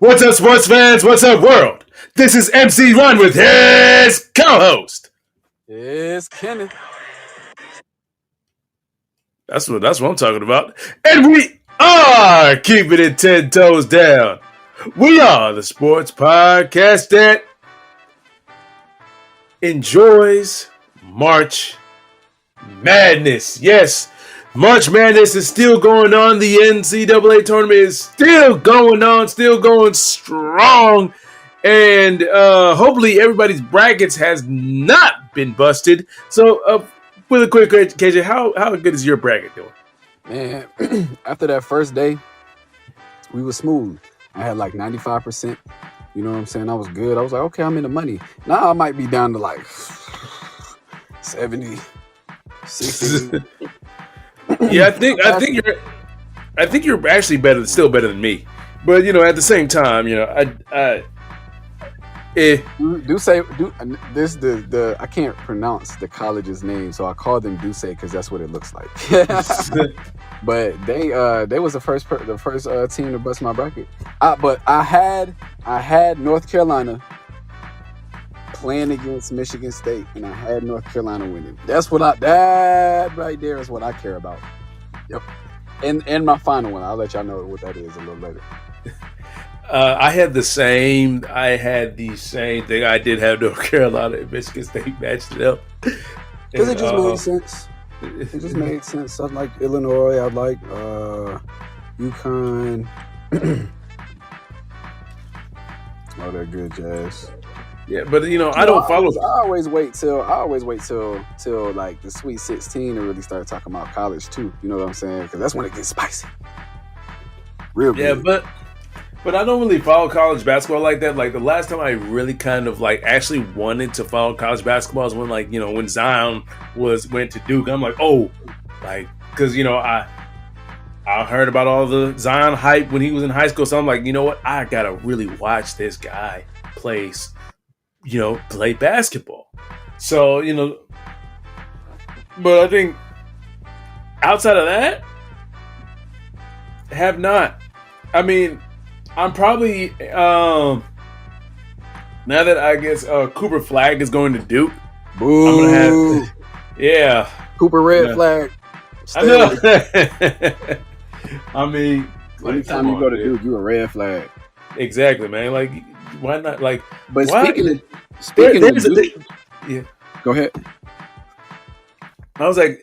What's up, sports fans? What's up, world? This is MC Run with his co-host. It's Kenneth. That's what I'm talking about. And we are keeping it 10 toes down. We are the sports podcast that enjoys March Madness. Yes, March Madness is still going on. The NCAA tournament is still going on, still going strong. And hopefully everybody's brackets has not been busted. So with a quick KJ, how good is your bracket doing? Man, after that first day, we were smooth. I had like 95%. You know what I'm saying? I was good. I was like, okay, I'm in the money. Now I might be down to like 70, 60. Yeah, I think you're actually still better than me. But at the same time, I can't pronounce the college's name, so I call them Duce because that's what it looks like. But they was the first team to bust my bracket. But I had North Carolina playing against Michigan State, and I had North Carolina winning. That right there is what I care about. Yep. And my final one, I'll let y'all know what that is a little later. I had the same thing. I did have North Carolina and Michigan State matched it up. Because it just made sense. It just made sense. I like Illinois. I like UConn. All that good jazz. Yeah, but I don't follow. I always wait till like the Sweet 16 to really start talking about college too. You know what I'm saying? Because that's when it gets spicy. Real good. Yeah, but I don't really follow college basketball like that. Like the last time I really kind of like actually wanted to follow college basketball is when when Zion went to Duke. I'm like, because I heard about all the Zion hype when he was in high school. So I'm like, you know what? I gotta really watch this guy play basketball. So but I think outside of that, have not. I mean, I'm probably now that I guess Cooper Flag is going to Duke. Boo. I'm gonna have Cooper Red Flag. I know. I mean, anytime you go to Duke, you a red flag. Exactly, man. Like, why not? Like, but why? speaking of Duke, yeah. Go ahead. I was like,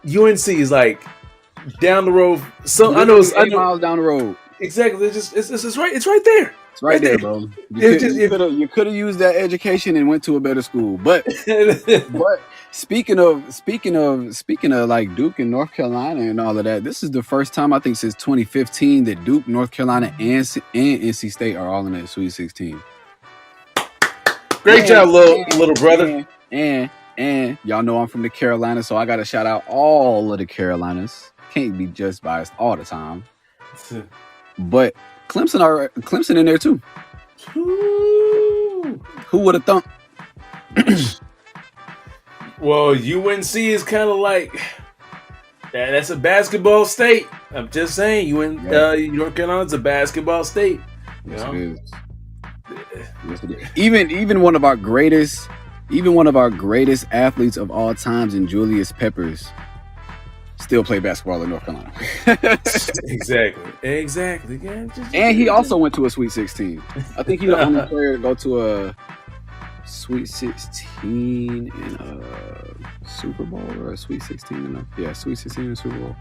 UNC is like down the road. So I know 8 miles down the road. Exactly. It's right. It's right there. It's right there, bro. You could have used that education and went to a better school. But speaking of like Duke and North Carolina and all of that, this is the first time I think since 2015 that Duke, North Carolina, and NC State are all in that Sweet 16. Great job, little brother. And y'all know I'm from the Carolinas, so I got to shout out all of the Carolinas. Can't be just biased all the time. But Clemson in there too. Ooh. Who would have thunk? Well, UNC is kind of like that's a basketball state. I'm just saying, North Carolina's a basketball state. Yes, it is. Yes, it is. Even one of our greatest athletes of all times, in Julius Peppers, still play basketball in North Carolina. Exactly. Yeah, and he also went to a Sweet 16. I think he's the only player to go to a Sweet 16 in a Super Bowl or a Sweet 16 in a Sweet 16 in a Super Bowl.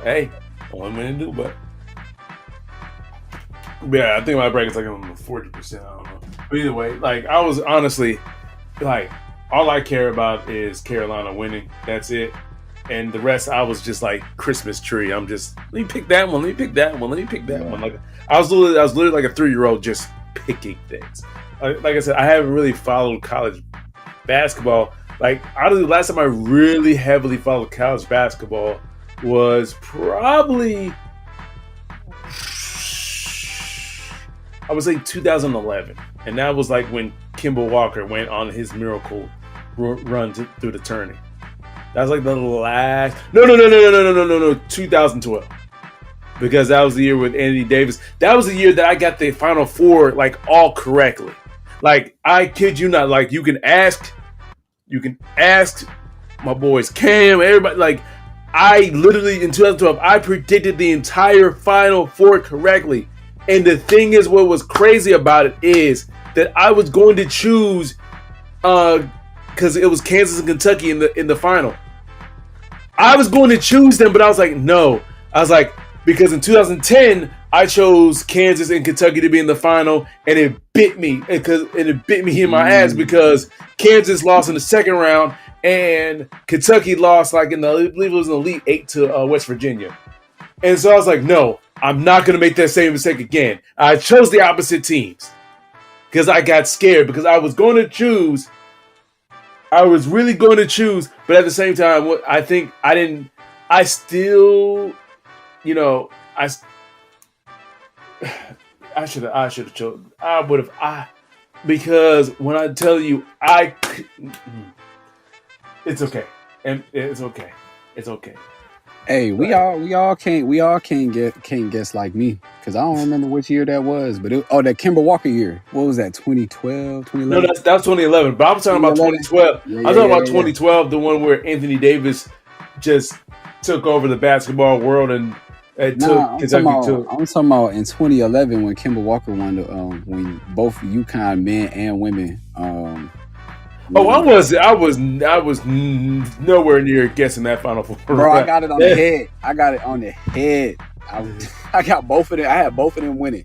Hey, one minute to do, but yeah, I think my bracket's like on 40%. I don't know. But either way, like I was honestly like all I care about is Carolina winning. That's it. And the rest, I was just like Christmas tree. I'm just let me pick that one. Let me pick that one. Let me pick that one. Like I was literally like a 3-year-old just picking things. Like I said, I haven't really followed college basketball. Like honestly, the last time I really heavily followed college basketball was probably I would say 2011, and that was like when Kemba Walker went on his miracle run through the tourney. That was like the last. No. 2012. because that was the year with Anthony Davis. That was the year that I got the Final Four like all correctly. Like I kid you not. Like you can ask my boys Cam, everybody. Like I literally in 2012 I predicted the entire Final Four correctly. And the thing is, what was crazy about it is that I was going to choose because it was Kansas and Kentucky in the final. I was going to choose them, but I was like, no. I was like, because in 2010 I chose Kansas and Kentucky to be in the final, and it bit me in my ass because Kansas lost in the second round and Kentucky lost like I believe it was an Elite 8 to West Virginia. And so I was like, no, I'm not going to make that same mistake again. I chose the opposite teams because I got scared because I was going to choose. I was really going to choose, but at the same time, I still, you know, I should have chosen. I would have. Because when I tell you, it's okay, and it's okay. It's okay. Hey, we all can't guess like me because I don't remember which year that was, but that Kemba Walker year. What was that? 2012, 2011? No, that was 2011. But I'm talking about 2012. I'm talking about 2012, the one where Anthony Davis just took over the basketball world and took Kentucky too. I'm talking about in 2011 when Kemba Walker won when both UConn men and women. I was nowhere near guessing that Final Four. Bro, I got it on the head. I got both of them. I had both of them winning.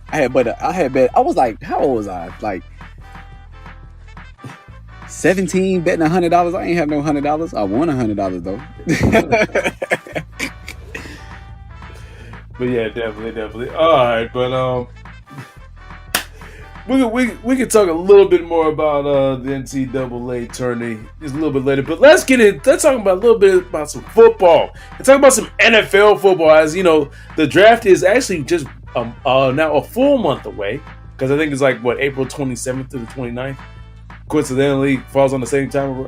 I was like, how old was I? Like 17, betting $100. I ain't have no $100. I won $100 though. But yeah, definitely. All right, but we can talk a little bit more about the NCAA tourney just a little bit later. But let's talk about a little bit about some football and talk about some NFL football. As you know, the draft is actually just now a full month away because I think it's like April 27th to the 29th. Coincidentally, falls on the same time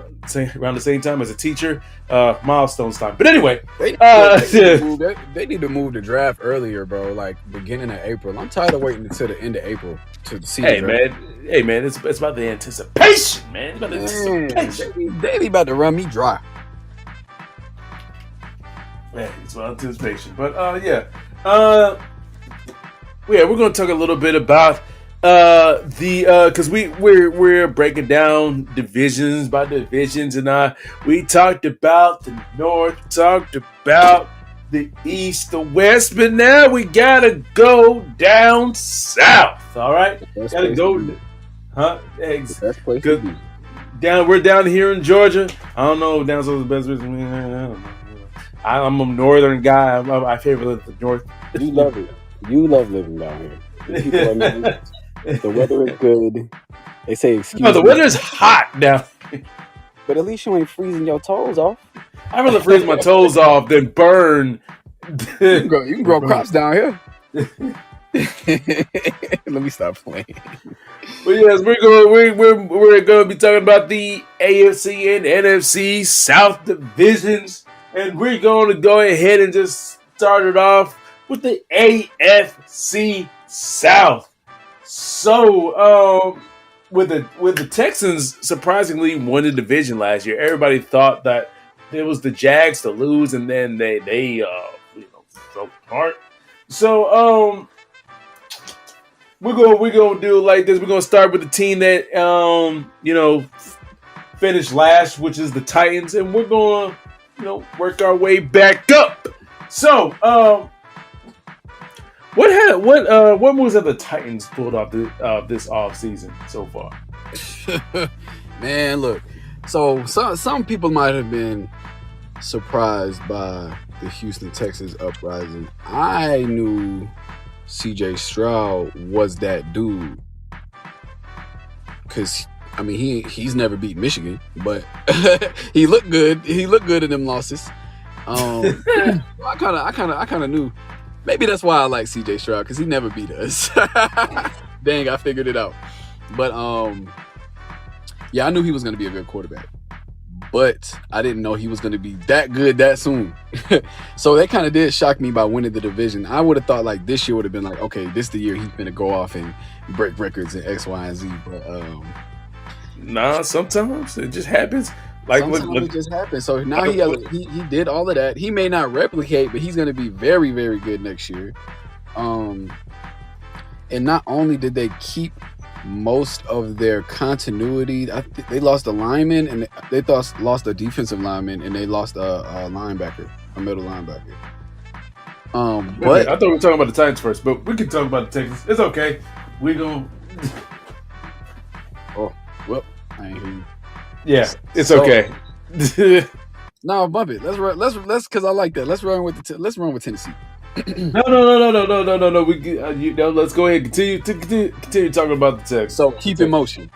around the same time as a teacher milestones time. But anyway, they need to move the draft earlier, bro. Like beginning of April. I'm tired of waiting until the end of April to see. Hey man, it's about the anticipation, man. It's about the anticipation. They about to run me dry. Man, it's about anticipation. But we're gonna talk a little bit about because we're breaking down divisions by divisions, and we talked about the North, talked about the East, the West, but now we gotta go down south. All right, gotta go, huh? Best place to be. We're down here in Georgia. I don't know if down south is the best place. I'm a northern guy. I favor the North. You love it. You love living down here. People are nice. The weather is good. They say excuse me. No, the weather is hot down here. But at least you ain't freezing your toes off. I'd rather freeze my toes off than burn. You can grow crops down here. Let me stop playing. But yes, we're gonna be talking about the AFC and NFC South divisions, and we're going to go ahead and just start it off with the AFC South. So, with the Texans surprisingly won the division last year, everybody thought that it was the Jags to lose, and then they fell apart. So, we're gonna do it like this. We're gonna start with the team that finished last, which is the Titans, and we're gonna work our way back up. So, what moves have the Titans pulled off this offseason so far? Man, look. So some people might have been surprised by the Houston Texans uprising. I knew CJ Stroud was that dude because he's never beat Michigan, but he looked good. He looked good in them losses. I kind of knew. Maybe that's why I like CJ Stroud, because he never beat us. Dang, I figured it out. But yeah, I knew he was going to be a good quarterback. but I didn't know he was going to be that good that soon. So that kind of did shock me by winning the division. I would have thought like this year would have been like, okay, this the year he's going to go off and break records in X, Y, and Z. But nah, sometimes it just happens. Like sometimes it just happens. So now he did all of that. He may not replicate, but he's going to be very, very good next year. And not only did they keep most of their continuity, they lost a lineman and they lost a defensive lineman and they lost a linebacker, a middle linebacker. But I thought we were talking about the Titans first, but we can talk about the Texans. It's okay. We go. Oh well, I ain't hear you. Yeah, it's okay. No, bump it. Let's because I like that. Let's run with Tennessee. No. Let's go ahead. Continue talking about the Texans. So keep in motion.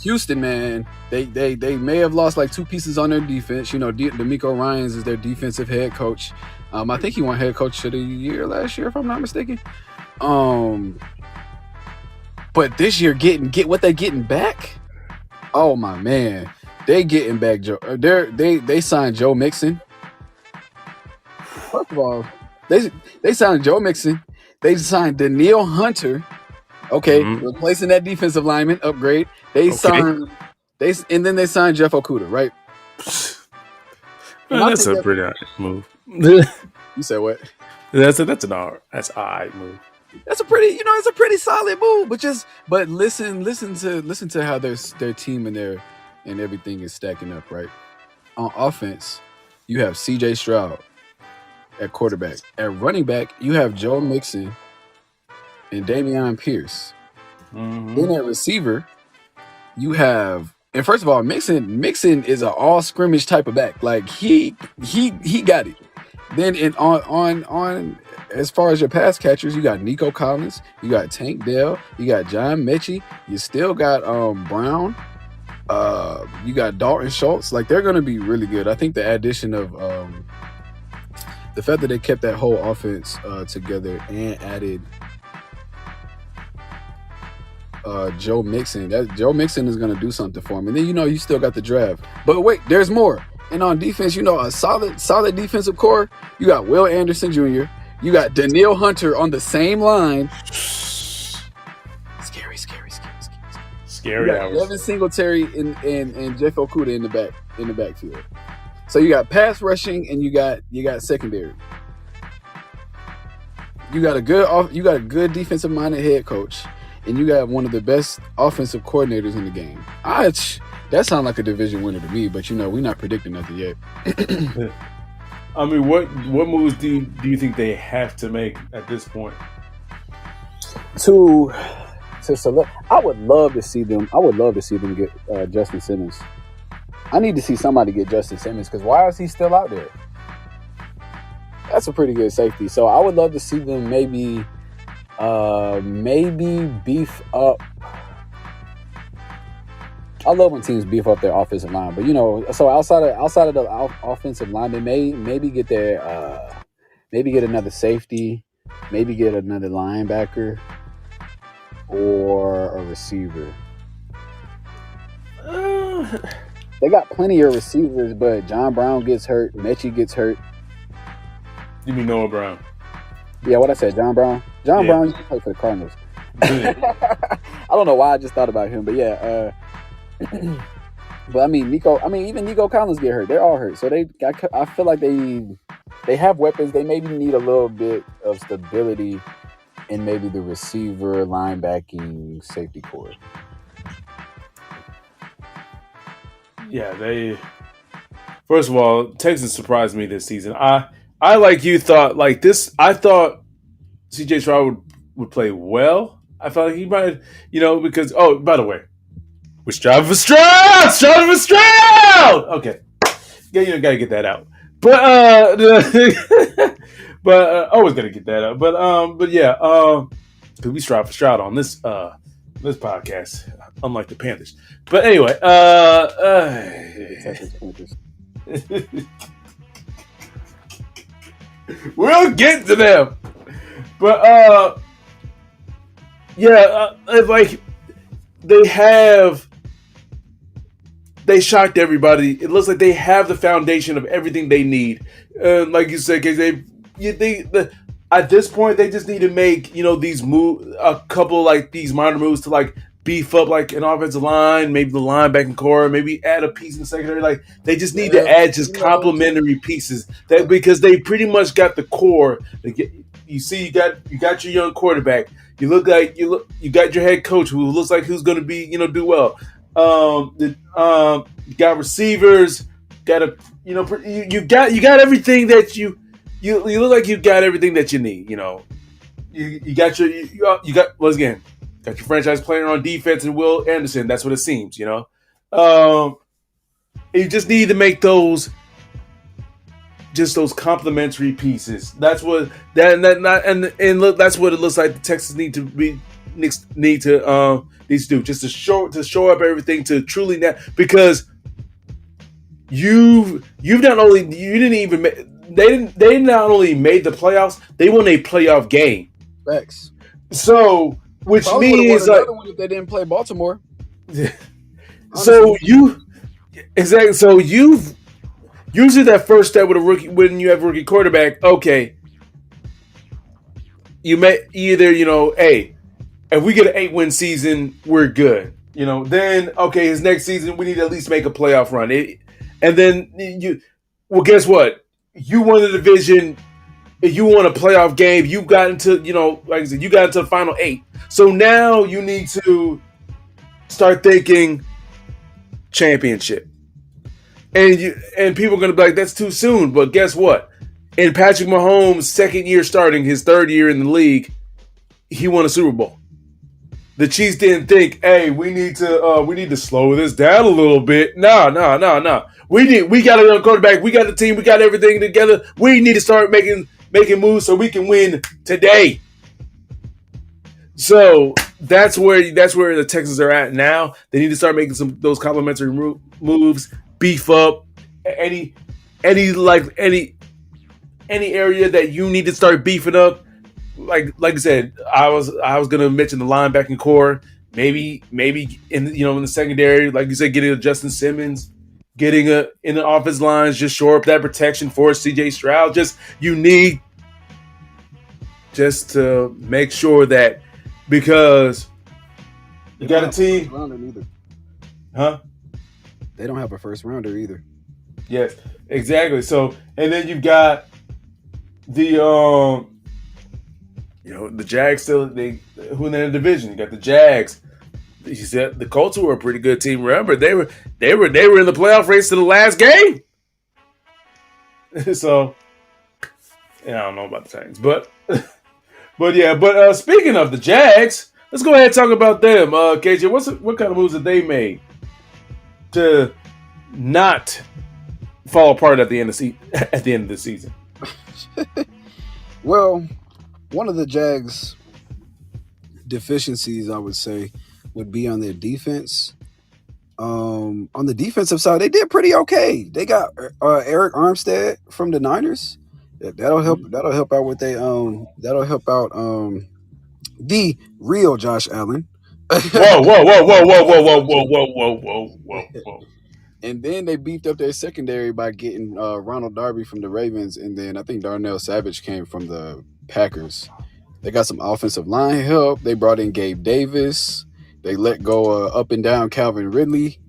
Houston, man, they may have lost like two pieces on their defense. You know, D'Amico Ryans is their defensive head coach. I think he won head coach of the year last year, if I'm not mistaken. But this year, get what they getting back. Oh my man, they getting back Joe. They signed Joe Mixon. First of all, they signed Joe Mixon. They signed Danielle Hunter. Okay, replacing that defensive lineman upgrade. And then they signed Jeff Okudah, right? That's a pretty alright move. You said what? That's an alright move. That's a pretty, it's a pretty solid move. But listen to how their team and everything is stacking up, right? On offense, you have C.J. Stroud at quarterback. At running back, you have Joe Mixon and Dameon Pierce. Then at receiver, you have, and first of all, Mixon is an all scrimmage type of back. Like he got it. Then on as far as your pass catchers, you got Nico Collins, you got Tank Dell, you got John Mechie, you still got Brown, you got Dalton Schultz. Like they're gonna be really good. I think the addition of the fact that they kept that whole offense together and added Joe Mixon. Joe Mixon is going to do something for him. And then, you still got the draft. But wait, there's more. And on defense, a solid defensive core. You got Will Anderson Jr. You got Danielle Hunter on the same line. Scary. You got Devin Singletary and Jeff Okudah in the backfield. So you got pass rushing and you got secondary. You got a good defensive minded head coach, and you got one of the best offensive coordinators in the game. That sounds like a division winner to me, but we're not predicting nothing yet. I mean, what moves do you think they have to make at this point? To select, I would love to see them get Justin Simmons. I need to see somebody get Justin Simmons because why is he still out there? That's a pretty good safety. So I would love to see them maybe beef up. I love when teams beef up their offensive line, but so outside of the offensive line, they maybe get get another safety, maybe get another linebacker or a receiver. They got plenty of receivers, but John Brown gets hurt, Mechie gets hurt. You mean Noah Brown? Yeah, what I said, John Brown. Brown used to play for the Cardinals. I don't know why I just thought about him, but yeah. But even Nico Collins get hurt. They're all hurt. So I feel like they have weapons. They maybe need a little bit of stability in maybe the receiver, linebacking, safety core. Yeah, first of all, Texans surprised me this season. I like you thought like this. I thought C.J. Stroud would play well. I felt like he might, because by the way, we're striving for Stroud. Okay, yeah, you gotta get that out. But always gotta get that out. But yeah, because we strive for Stroud on this podcast, unlike the Panthers. But anyway, we'll get to them. But it's like they have they shocked everybody. It looks like they have the foundation of everything they need. Like you said, because at this point they just need to make these a couple like these minor moves to like beef up like an offensive line, maybe the linebacking core, maybe add a piece in the secondary. Like they just need to add just complementary pieces that because they pretty much got the core. You see, you got your young quarterback. You got your head coach who looks like who's going to be do well. You got receivers. You got everything that you look like you got everything that you need. You got once again got your franchise player on defense and Will Anderson. That's what it seems. You just need to make those complementary pieces. That's what look. That's what it looks like. The Texans need to do just to show up everything to truly because they not only made the playoffs, they won a playoff game. Facts. So which means like if they didn't play Baltimore. So exactly. So usually that first step with a rookie when you have a rookie quarterback, okay, you may either hey, if we get an 8-win season, we're good. Then okay, his next season we need to at least make a playoff run. And then guess what? You won the division. You won a playoff game. You got into like I said, you got into the final 8. So now you need to start thinking championship. And people are going to be like, that's too soon. But guess what? In Patrick Mahomes' second year starting, his third year in the league, he won a Super Bowl. The Chiefs didn't think, hey, we need to slow this down a little bit. No. We got a young quarterback. We got a team. We got everything together. We need to start making moves so we can win today. So that's where the Texans are at now. They need to start making those complementary moves. Beef up any area that you need to start beefing up. Like I said, I was gonna mention the linebacking core. Maybe in the secondary, like you said, getting a Justin Simmons, getting in the offense lines, just shore up that protection for CJ Stroud. You need just to make sure that because you got a team, huh? They don't have a first rounder either. Yes, exactly. So, and then you've got the the Jags still who in the division. You got the Jags. You said the Colts were a pretty good team. Remember, they were in the playoff race to the last game. So, I don't know about the Titans, but speaking of the Jags, let's go ahead and talk about them. KJ, what kind of moves have they made to not fall apart at the end of the season? Well, one of the Jags' deficiencies, I would say, would be on their defense. On the defensive side, they did pretty okay. They got Eric Armstead from the Niners. That'll help. That'll help out with that'll help out the real Josh Allen. Whoa. And then they beefed up their secondary by getting Ronald Darby from the Ravens, and then I think Darnell Savage came from the Packers. They got some offensive line help. They brought in Gabe Davis. They let go up and down Calvin Ridley,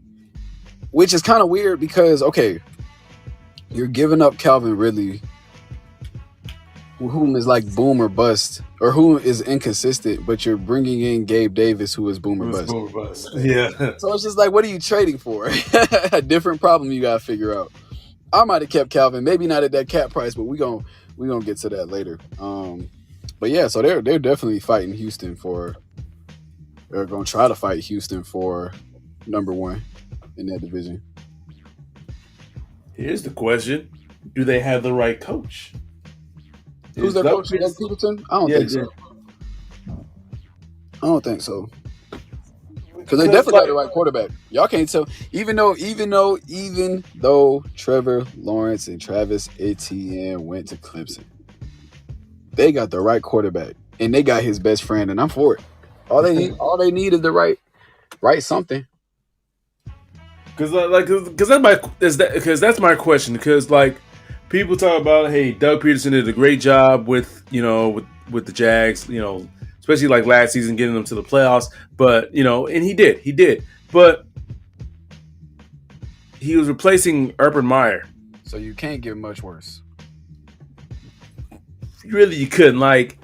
which is kind of weird because, okay, you're giving up Calvin Ridley, whom is like boom or bust, or who is inconsistent, but you're bringing in Gabe Davis, who is boom or bust. Boom or bust. Yeah. So it's just like, what are you trading for? A different problem you got to figure out. I might have kept Calvin, maybe not at that cap price, but we're gonna get to that later. But yeah, so they're definitely fighting Houston for. They're gonna try to fight Houston for number 1 in that division. Here's the question: do they have the right coach? Who's their coach? Doug Peterson? I don't think so. I don't think so. Because they definitely got the right quarterback. Y'all can't tell. Even though Trevor Lawrence and Travis Etienne went to Clemson, they got the right quarterback, and they got his best friend, and I'm for it. All they need is the right something. Because that's my question. Because like people talk about, hey, Doug Peterson did a great job with with the Jags, especially like last season getting them to the playoffs. But and he did. But he was replacing Urban Meyer. So you can't get much worse. Really, you couldn't. Like,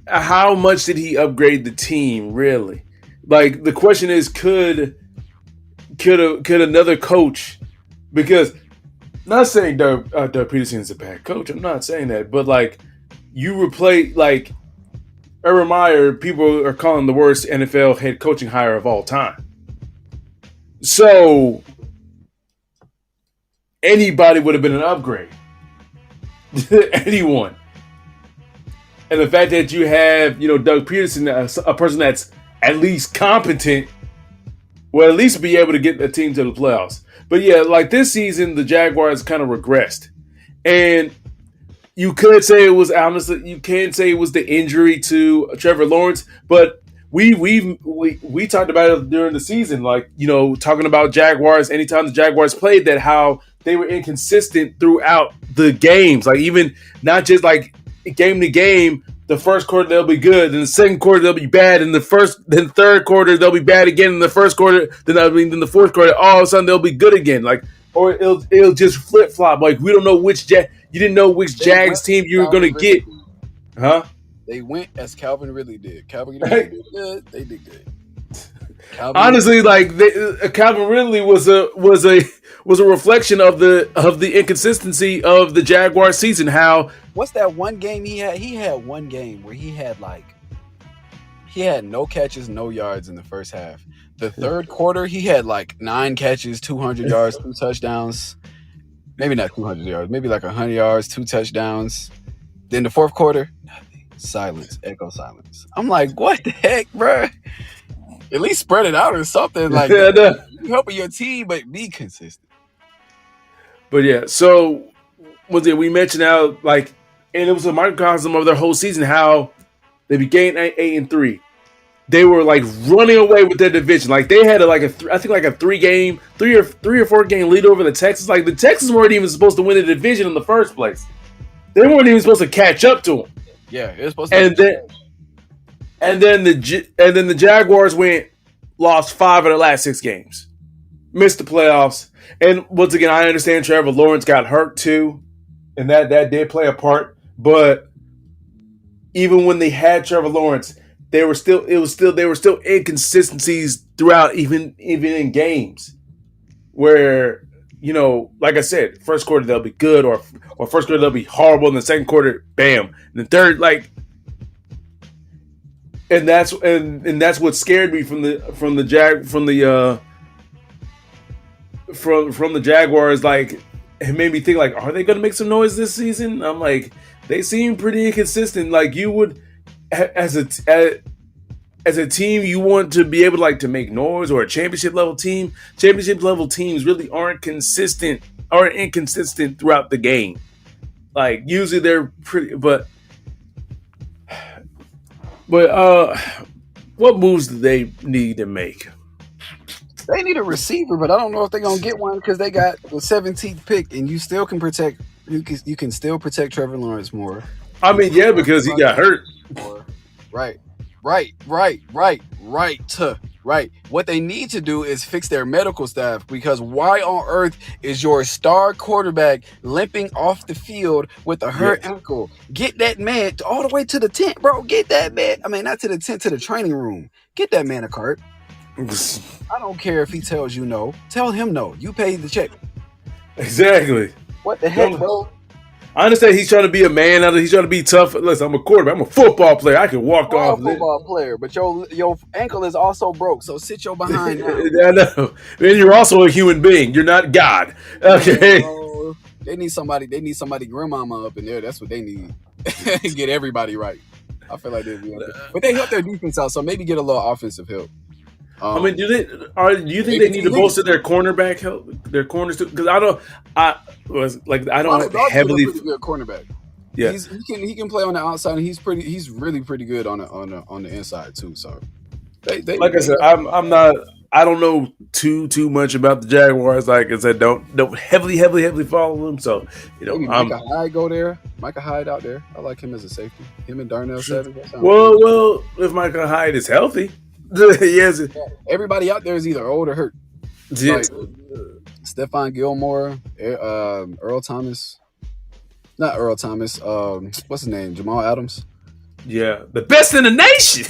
how much did he upgrade the team? Really, like the question is, could another coach? Because not saying Doug Peterson is a bad coach. I'm not saying that, but like you replace like Urban Meyer, people are calling the worst NFL head coaching hire of all time. So anybody would have been an upgrade. Anyone. And the fact that you have, Doug Peterson, a person that's at least competent, will at least be able to get the team to the playoffs. But yeah, like this season, the Jaguars kind of regressed. And you could say it was, honestly, you can't say it was the injury to Trevor Lawrence, but we talked about it during the season, like, talking about Jaguars, anytime the Jaguars played, that how they were inconsistent throughout the games. Like, even not just like game to game, the first quarter they'll be good, then the second quarter they'll be bad, and then third quarter they'll be bad again, in the first quarter, then the fourth quarter, all of a sudden they'll be good again. Like, or it'll just flip flop. Like, we don't know you didn't know which Jags team you were gonna get, huh? They went as Calvin Ridley did. Calvin Ridley did good. They did good. Honestly, like Calvin Ridley was a reflection of the inconsistency of the Jaguar season. How what's that one game he had? He had one game where he had no catches, no yards in the first half. The third quarter, he had like 9 catches, 200 yards, 2 touchdowns. Maybe not 200 yards, maybe like 100 yards, 2 touchdowns. Then the fourth quarter, nothing. Silence, echo silence. I'm like, what the heck, bro? At least spread it out or something. Like, you're helping your team, but be consistent. But yeah, so we mentioned how, like, and it was a microcosm of their whole season, how they began 8-3. They were like running away with their division. Like, they had a 3 or 4 game lead over the Texans. Like, the Texans weren't even supposed to win the division in the first place. They weren't even supposed to catch up to them. Yeah, it was supposed to. And then the Jaguars lost 5 of their last 6 games, missed the playoffs. And once again, I understand Trevor Lawrence got hurt too, and that did play a part. But even when they had Trevor Lawrence, there were still inconsistencies throughout, even in games where, like I said, first quarter they'll be good, or first quarter they'll be horrible, and the second quarter, bam, and the third, like. And that's what scared me from the Jaguars. Like, it made me think, like, are they going to make some noise this season? I'm like, they seem pretty inconsistent. Like, you would, as a team, you want to be able to, like, to make noise, or a championship level team. Championship level teams really aren't inconsistent throughout the game. Like, usually they're pretty, but what moves do they need to make? They need a receiver, but I don't know if they're gonna get one because they got the 17th pick, and you still can protect. You can still protect Trevor Lawrence more. I mean, yeah, because he got hurt. Right. What they need to do is fix their medical staff, because why on earth is your star quarterback limping off the field with a hurt ankle? Get that man all the way to the tent, bro. Get that man. I mean, not to the tent, to the training room. Get that man a cart. I don't care if he tells you no. Tell him no. You paid the check. Exactly. What the heck, bro? I understand he's trying to be a man. He's trying to be tough. Listen, I'm a quarterback. I'm a football player. I can walk off. I'm a football player, but your ankle is also broke. So sit your behind down. I know. And you're also a human being. You're not God. Okay. They need somebody grandmama up in there. That's what they need. Get everybody right. I feel like they'd be okay. But they help their defense out, so maybe get a little offensive help. I mean, do you think they need to bolster their cornerback help, their corners too? Because I don't heavily pretty good cornerback. Yeah, he can play on the outside, and he's really pretty good on the inside too. So, I said, I'm not I don't know too much about the Jaguars. Like I said, don't heavily follow them. So Maybe Micah Hyde go there. Micah Hyde out there. I like him as a safety. Him and Darnell Savage. Well, if Micah Hyde is healthy, yes. Everybody out there is either old or hurt. Like Stephon Gilmore, Earl Thomas. Not Earl Thomas. What's his name? Jamal Adams. Yeah, the best in the nation.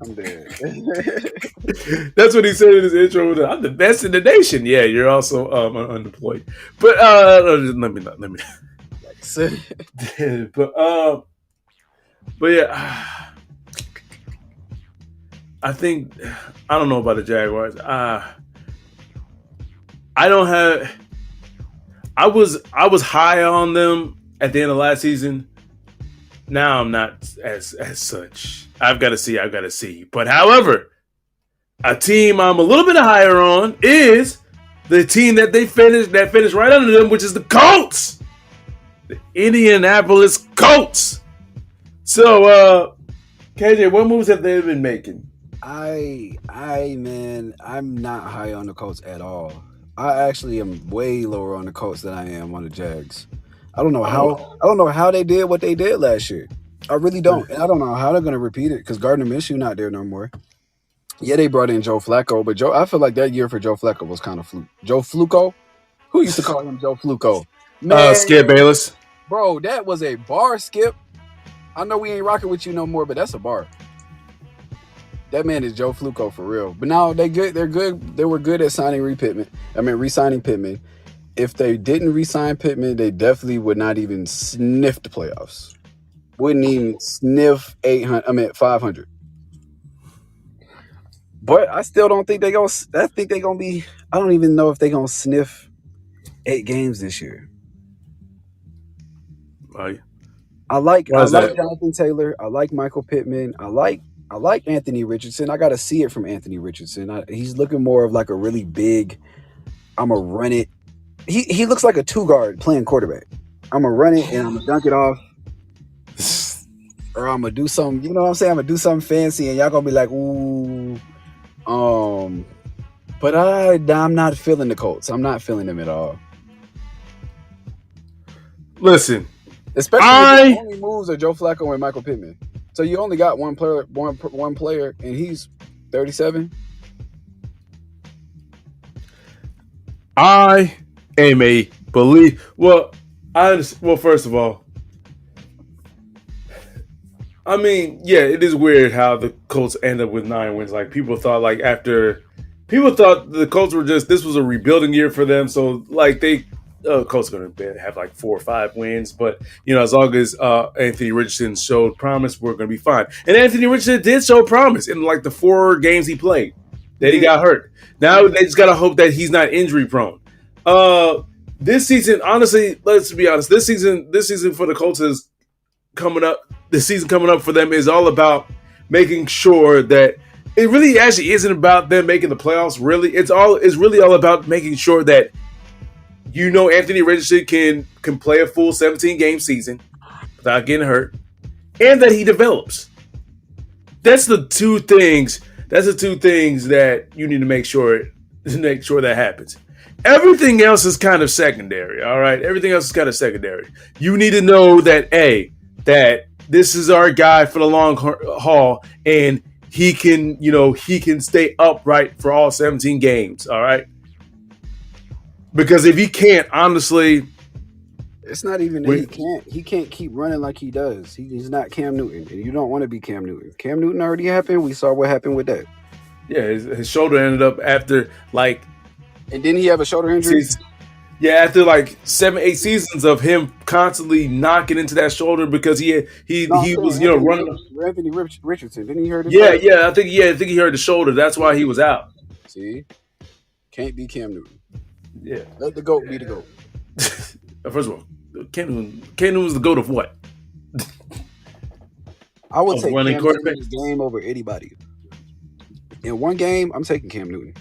I'm dead. That's what he said in his intro. I'm the best in the nation. Yeah, you're also undeployed. But let me not. But yeah, I think I don't know about the Jaguars. I don't have. I was high on them at the end of last season. Now I'm not as such. I've got to see. But however, a team I'm a little bit higher on is the team that finished right under them, which is the Colts. The Indianapolis Colts. So, KJ, what moves have they been making? Man, I'm not high on the Colts at all. I actually am way lower on the Colts than I am on the Jags. I don't know how they did what they did last year. I really don't. And I don't know how they're going to repeat it because Gardner Minshew not there no more. Yeah, they brought in Joe Flacco, but I feel like that year for Joe Flacco was kind of fluke. Joe Fluco? Who used to call him Joe Fluco? Man, Skip Bayless. Bro, that was a bar, Skip. I know we ain't rocking with you no more, but that's a bar. That man is Joe Fluco for real. But now they're good. They were good at re-signing Pittman. If they didn't re-sign Pittman, they definitely would not even sniff the playoffs. Wouldn't even sniff 500. But I still don't think they're going to. I think they're going to be. I don't even know if they're going to sniff 8 games this year. I like Jonathan Taylor. I like Michael Pittman. I like Anthony Richardson. I got to see it from Anthony Richardson. He's looking more of like a really big. I'm gonna run it. He looks like a 2-guard playing quarterback. I'm gonna run it and I'm gonna dunk it off, or I'm gonna do something. You know what I'm saying? I'm gonna do something fancy, and y'all gonna be like, ooh. But I'm not feeling the Colts. I'm not feeling them at all. Listen, especially if the only moves are Joe Flacco and Michael Pittman. So you only got one player, and he's 37. I am a believe. Well, first of all, I mean, yeah, it is weird how the Colts end up with 9 wins. Like people thought the Colts were this was a rebuilding year for them. So like Colts are going to have like 4 or 5 wins, but as long as Anthony Richardson showed promise, we're going to be fine. And Anthony Richardson did show promise in like the 4 games he played. Then he got hurt. Now they just got to hope that he's not injury prone. This season, honestly, let's be honest. This season for the Colts is coming up. The season coming up for them is all about making sure that it really actually isn't about them making the playoffs. Really, it's really all about making sure that Anthony Richardson can play a full 17-game season without getting hurt, and that he develops. That's the two things. That's the 2 things that you need to make sure that happens. Everything else is kind of secondary. All right, everything else is kind of secondary. You need to know that that this is our guy for the long haul, and he can stay upright for all 17 games. All right. Because if he can't, honestly, it's not even that he can't. He can't keep running like he does. He's not Cam Newton, and you don't want to be Cam Newton. Cam Newton already happened. We saw what happened with that. Yeah, his shoulder ended up after like. And didn't he have a shoulder injury? Yeah, after like 7-8 seasons of him constantly knocking into that shoulder because he was running. Anthony Richardson, didn't he hurt his shoulder? I think he hurt the shoulder. That's why he was out. See, can't be Cam Newton. Yeah, let the GOAT be the GOAT. First of all, Cam Newton was the GOAT of what? I would take Cam Newton's game over anybody. In one game, I'm taking Cam Newton.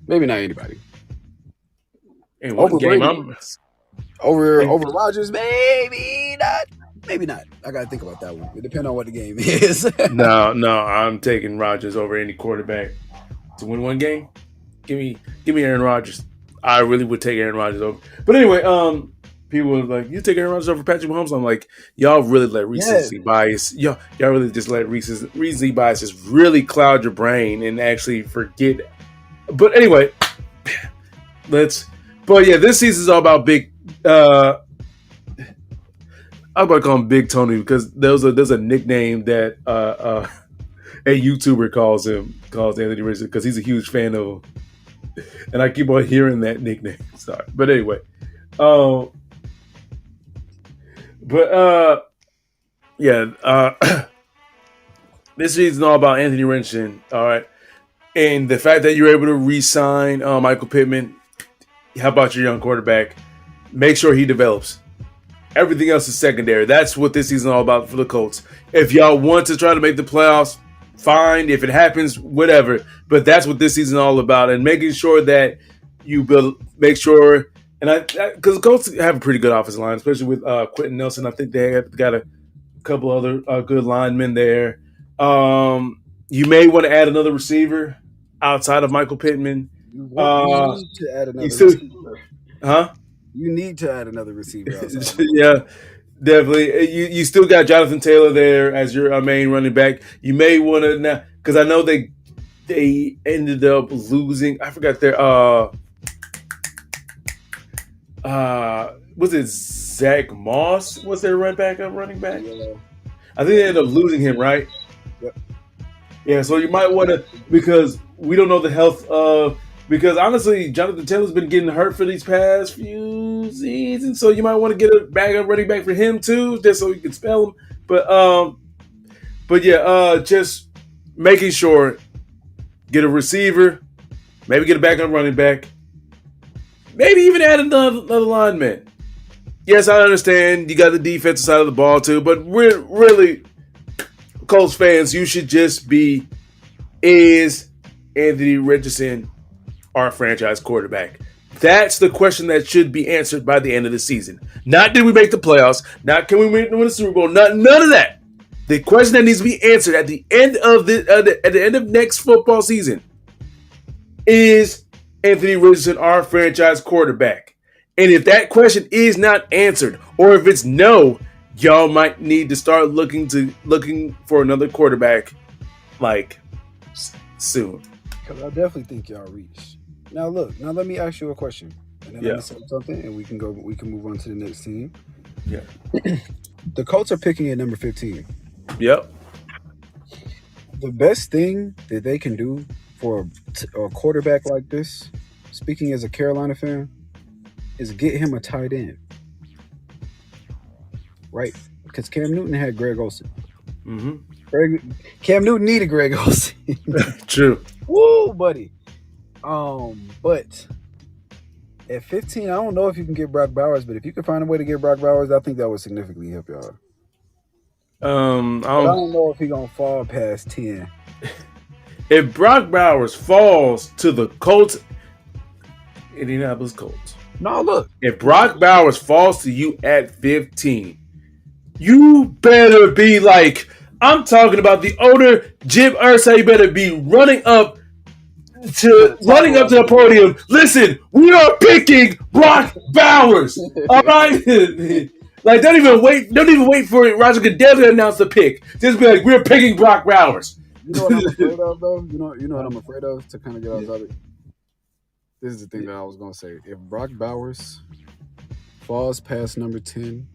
Maybe not anybody. In one game, over Rodgers, maybe not. Maybe not. I gotta think about that one. It depends on what the game is. No, I'm taking Rodgers over any quarterback to win one game. Give me Aaron Rodgers. I really would take Aaron Rodgers over. But anyway, people were like, "You take Aaron Rodgers over Patrick Mahomes?" I'm like, y'all really let recency bias. Y'all really just let recency bias just really cloud your brain and actually forget. But anyway, But yeah, this season is all about big. I'm about to call him Big Tony because there's a nickname that a YouTuber calls Anthony Richardson because he's a huge fan of him, and I keep on hearing that nickname. Sorry, but anyway, this season's all about Anthony Richardson. All right, and the fact that you're able to re-sign Michael Pittman. How about your young quarterback? Make sure he develops. Everything else is secondary. That's what this season is all about for the Colts. If y'all want to try to make the playoffs, fine. If it happens, whatever. But that's what this season is all about. And making sure that you make sure, and because the Colts have a pretty good offensive line, especially with Quentin Nelson. I think they have got a couple other good linemen there. You may want to add another receiver outside of Michael Pittman. You need to add another receiver. Huh? You need to add another receiver. Yeah, definitely. You still got Jonathan Taylor there as your main running back. You may want to now because I know they ended up losing. I forgot their was it Zach Moss? Was their running back? Yeah. I think they ended up losing him, right? Yep. Yeah, so you might want to because we don't know the health of. Because honestly, Jonathan Taylor's been getting hurt for these past few seasons, so you might want to get a backup running back for him too, just so you can spell him. But yeah, just making sure get a receiver, maybe get a backup running back, maybe even add another lineman. Yes, I understand you got the defensive side of the ball too, but we're really Colts fans. You should just be is Anthony Richardson our franchise quarterback? That's the question that should be answered by the end of the season. Not did we make the playoffs? Not can we win the Super Bowl? None of that. The question that needs to be answered at the end of at the end of next football season is Anthony Richardson our franchise quarterback? And if that question is not answered, or if it's no, y'all might need to start looking for another quarterback, like soon. Because I definitely think y'all reached. Now look, let me ask you a question. And then let me say something and we can move on to the next team. Yeah. The Colts are picking at number 15. Yep. The best thing that they can do for a quarterback like this, speaking as a Carolina fan, is get him a tight end. Right? Because Cam Newton had Greg Olsen. Mm-hmm. Cam Newton needed Greg Olsen. True. Woo, buddy. But at 15, I don't know if you can get Brock Bowers, but if you can find a way to get Brock Bowers, I think that would significantly help y'all. I don't know if he's gonna fall past 10. If Brock Bowers falls to the Colts, Indianapolis Colts. No, look. If Brock Bowers falls to you at 15, you better be like, I'm talking about the owner, Jim Irsay, better be running up to the podium. Listen, we are picking Brock Bowers. All right? Like, don't even wait for Roger Goodell to announce the pick. Just be like, we're picking Brock Bowers. You know what I'm afraid of, though? You know what I'm afraid of, to kind of get off topic? This is the thing that I was going to say. If Brock Bowers falls past number 10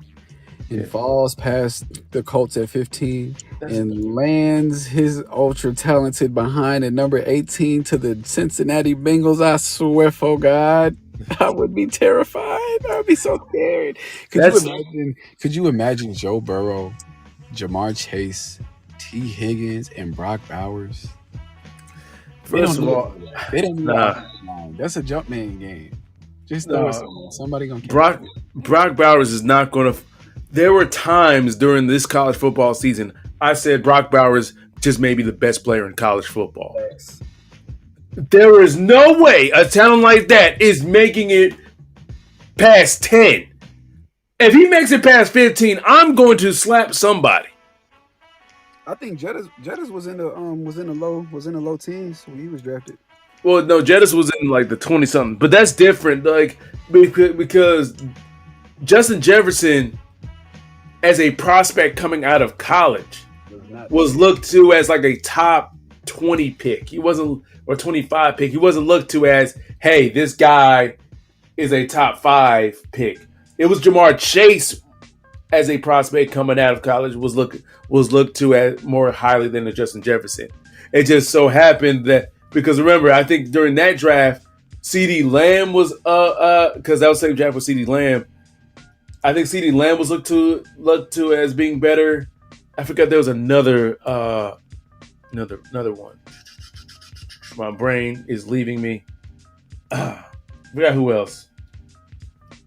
and falls past the Colts at 15 and lands his ultra-talented behind at number 18 to the Cincinnati Bengals, I swear for God, I would be terrified. I would be so scared. Could you imagine Joe Burrow, Jamar Chase, T. Higgins, and Brock Bowers? First of all, they don't do that. That's a jump man game. Just throw somebody gonna catch Brock Bowers is not gonna. There were times during this college football season I said Brock Bowers just may be the best player in college football. Thanks. There is no way a talent like that is making it past 10. If he makes it past 15, I'm going to slap somebody. I think Jettis was in the low teens when he was drafted. Well, no, Jettis was in like the 20 something, but that's different. Like because Justin Jefferson, as a prospect coming out of college, was looked to as like a top 20 pick. He wasn't, or 25 pick. He wasn't looked to as, hey, this guy is a top 5 pick. It was Jamar Chase as a prospect coming out of college was looked to as more highly than the Justin Jefferson. It just so happened that, because remember, I think during that draft, CeeDee Lamb was because that was the same draft with CeeDee Lamb. I think CeeDee Lamb was looked to as being better. I forgot there was another one. My brain is leaving me. I forgot who else.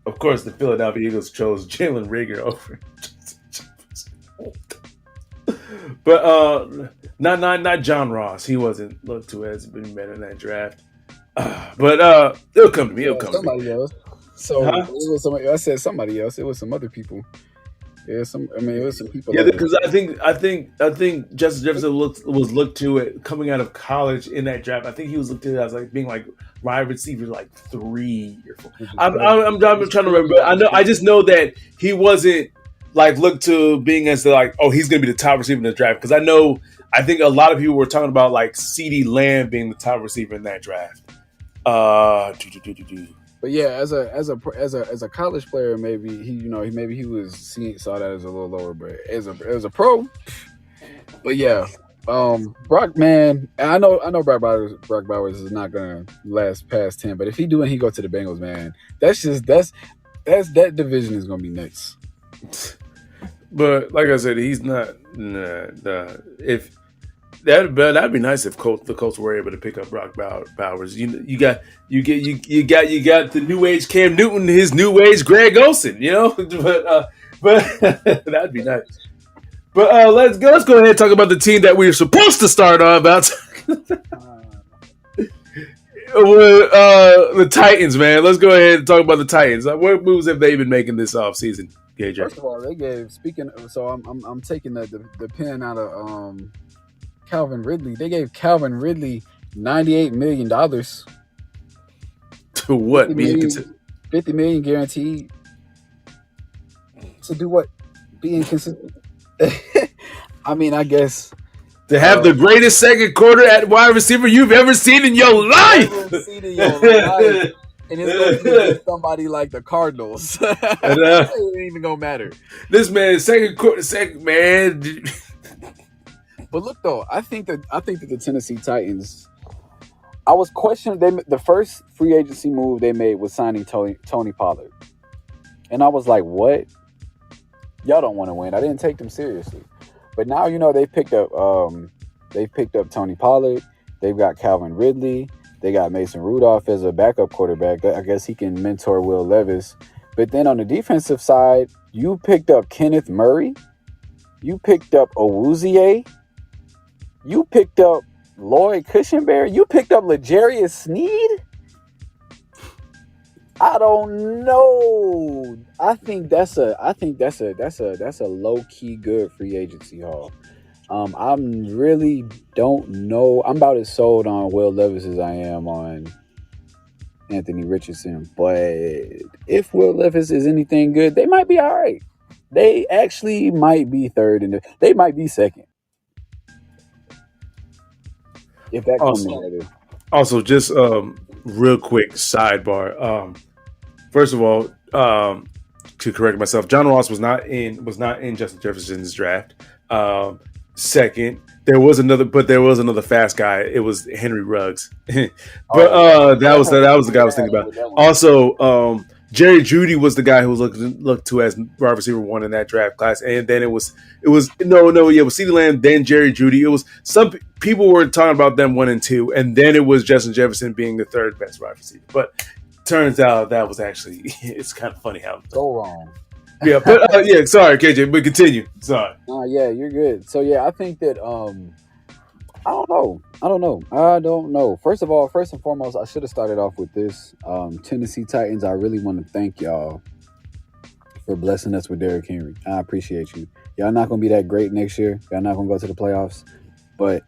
Of course, the Philadelphia Eagles chose Jalen Reagor over Justin Jefferson. But not John Ross. He wasn't looked to as being better in that draft. But it'll come to me. It'll come to me. Somebody else. So it was somebody. I said somebody else. It was some other people. Yeah, it was some people. Yeah, because I think Justin Jefferson was looked to at coming out of college in that draft. I think he was looked at as like being like wide receiver like 3 or 4. I'm trying to remember. I just know that he wasn't like looked to being as the, like, oh, he's gonna be the top receiver in the draft, because I think a lot of people were talking about like CeeDee Lamb being the top receiver in that draft. But yeah, as a college player, maybe he saw that as a little lower, but as a pro, but yeah, Brock, man, I know Brock Bowers is not gonna last past 10, but if he do and he go to the Bengals, man, that division is gonna be nuts. But like I said, he's not. If that'd be nice if the Colts were able to pick up Brock Bowers. You got the new age Cam Newton, his new age Greg Olsen. But that'd be nice. But let's go ahead and talk about the team that we were supposed to start on about. The Titans, man. Let's go ahead and talk about the Titans. What moves have they been making this offseason, KJ? First of all, they gave. So I'm taking the pen out of Calvin Ridley. They gave Calvin Ridley $98 million. To what? $50 million guaranteed. To do what? Be inconsistent. I mean, I guess to have the greatest second quarter at wide receiver you've ever seen in your life. And it's going to be somebody like the Cardinals. It ain't even gonna matter. This man, second man. But look though, I think that the Tennessee Titans, I was questioning the first free agency move they made was signing Tony Pollard, and I was like, what? Y'all don't want to win. I didn't take them seriously. But now they picked up Tony Pollard. They've got Calvin Ridley. They got Mason Rudolph as a backup quarterback. I guess he can mentor Will Levis. But then on the defensive side, you picked up Kenneth Murray. You picked up Awuzie. You picked up Lloyd Cushenberry. You picked up L'Jarius Sneed. I don't know. I think that's a low key good free agency haul. I really don't know. I'm about as sold on Will Levis as I am on Anthony Richardson. But if Will Levis is anything good, they might be all right. They actually might be third, they might be second. If that comes together. Also, just real quick sidebar. First of all, to correct myself, John Ross was not in Justin Jefferson's draft. Second, there was another fast guy. It was Henry Ruggs. But that was the guy I was thinking about. Also, Jerry Jeudy was the guy who was looked to as wide receiver 1 in that draft class, and then it was CeeDee Lamb, then Jerry Jeudy. It was some people were talking about them 1 and 2, and then it was Justin Jefferson being the third best wide receiver. But turns out that was actually it's kind of funny how so wrong. Yeah, but sorry, KJ, but continue. Sorry. Yeah, you're good. So yeah, I think that I don't know. First and foremost, I should have started off with this. Tennessee Titans, I really want to thank y'all for blessing us with Derrick Henry. I appreciate you. Y'all not gonna be that great next year. Y'all not gonna go to the playoffs, but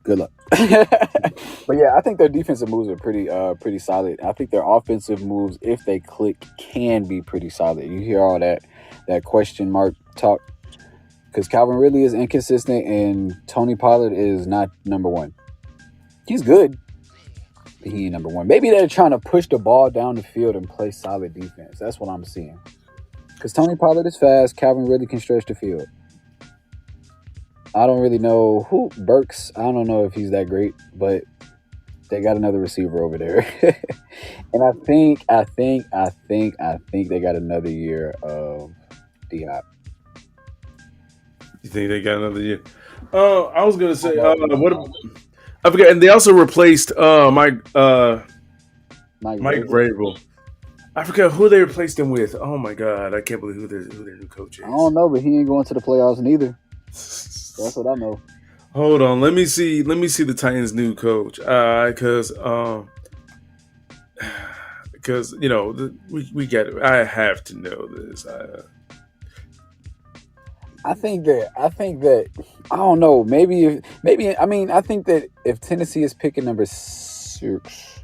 good luck. But yeah, I think their defensive moves are pretty solid. I think their offensive moves, if they click, can be pretty solid. You hear all that question mark talk because Calvin Ridley is inconsistent and Tony Pollard is not number one. He's good, but he ain't number one. Maybe they're trying to push the ball down the field and play solid defense. That's what I'm seeing. Because Tony Pollard is fast, Calvin Ridley can stretch the field. I don't really know who Burks. I don't know if he's that great, but they got another receiver over there, and I think they got another year of D-Hop. You think they got another year? I was gonna say what? I forget. And they also replaced Mike Vrabel. I forgot who they replaced him with. Oh my god, I can't believe who their new coach is. I don't know, but he ain't going to the playoffs neither. That's what I know. Hold on, let me see the Titans' new coach. Because you know we got it. I have to know this. I think that I don't know. Maybe I mean I think that if Tennessee is picking number six,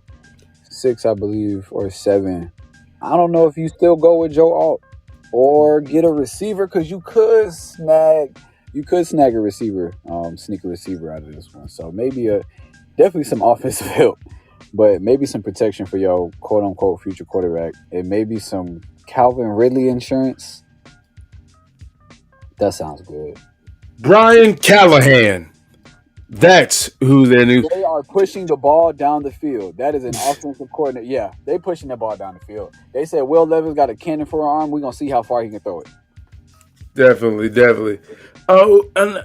I believe, or 7, I don't know if you still go with Joe Alt or get a receiver because you could snag a receiver, sneak a receiver out of this one. So maybe definitely some offensive help, but maybe some protection for your quote unquote future quarterback, and maybe some Calvin Ridley insurance. That sounds good. Brian Callahan. That's who their new. They are pushing the ball down the field. That is an offensive coordinator. Yeah, they pushing the ball down the field. They said Will Levis got a cannon for an arm. We're gonna see how far he can throw it. Definitely. Oh, and